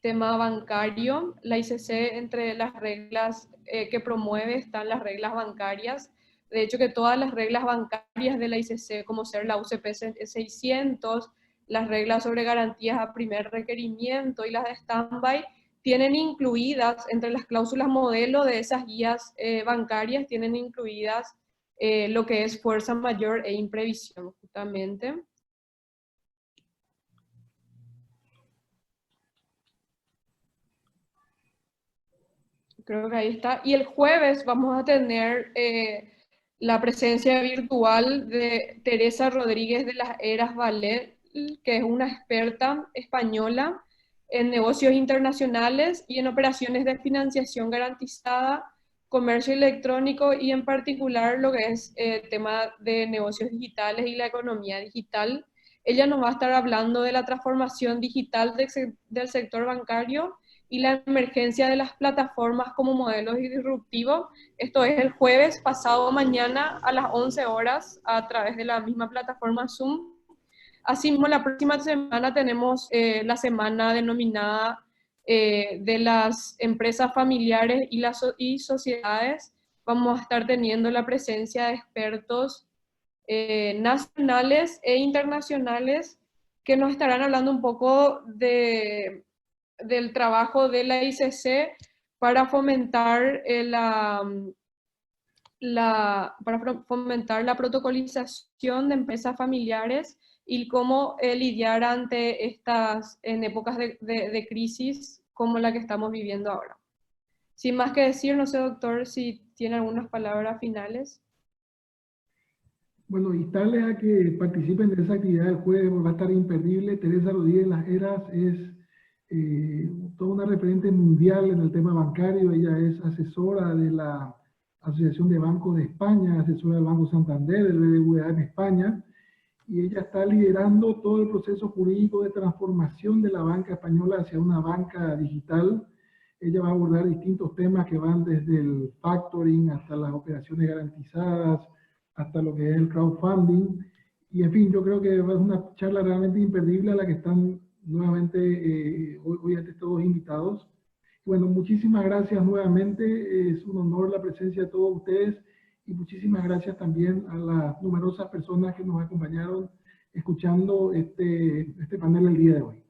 tema bancario. La ICC, entre las reglas que promueve están las reglas bancarias. De hecho, que todas las reglas bancarias de la ICC, como ser la UCP 600, las reglas sobre garantías a primer requerimiento y las de stand-by, tienen incluidas entre las cláusulas modelo de esas guías bancarias, tienen incluidas lo que es fuerza mayor e imprevisión, justamente. Creo que ahí está. Y el jueves vamos a tener la presencia virtual de Teresa Rodríguez de las Heras Ballet, que es una experta española en negocios internacionales y en operaciones de financiación garantizada, comercio electrónico y en particular lo que es tema de negocios digitales y la economía digital. Ella nos va a estar hablando de la transformación digital del sector bancario y la emergencia de las plataformas como modelos disruptivos. Esto es el jueves, pasado mañana a las 11 horas a través de la misma plataforma Zoom. Asimismo, la próxima semana tenemos la semana denominada de las empresas familiares y sociedades. Vamos a estar teniendo la presencia de expertos nacionales e internacionales que nos estarán hablando un poco del trabajo de la ICC para fomentar la protocolización de empresas familiares y cómo lidiar ante estas en épocas de crisis como la que estamos viviendo ahora. Sin más que decir, no sé, doctor, si tiene algunas palabras finales. Bueno, invitarles a que participen de esa actividad del jueves, va a estar imperdible. Teresa Rodríguez de las Heras es toda una referente mundial en el tema bancario. Ella es asesora de la Asociación de Bancos de España, asesora del Banco Santander, del BBVA en España, y ella está liderando todo el proceso jurídico de transformación de la banca española hacia una banca digital. Ella va a abordar distintos temas que van desde el factoring hasta las operaciones garantizadas, hasta lo que es el crowdfunding, Y en fin, yo creo que es una charla realmente imperdible a la que están nuevamente hoy ante todos invitados. Bueno, muchísimas gracias nuevamente. Es un honor la presencia de todos ustedes y muchísimas gracias también a las numerosas personas que nos acompañaron escuchando este panel el día de hoy.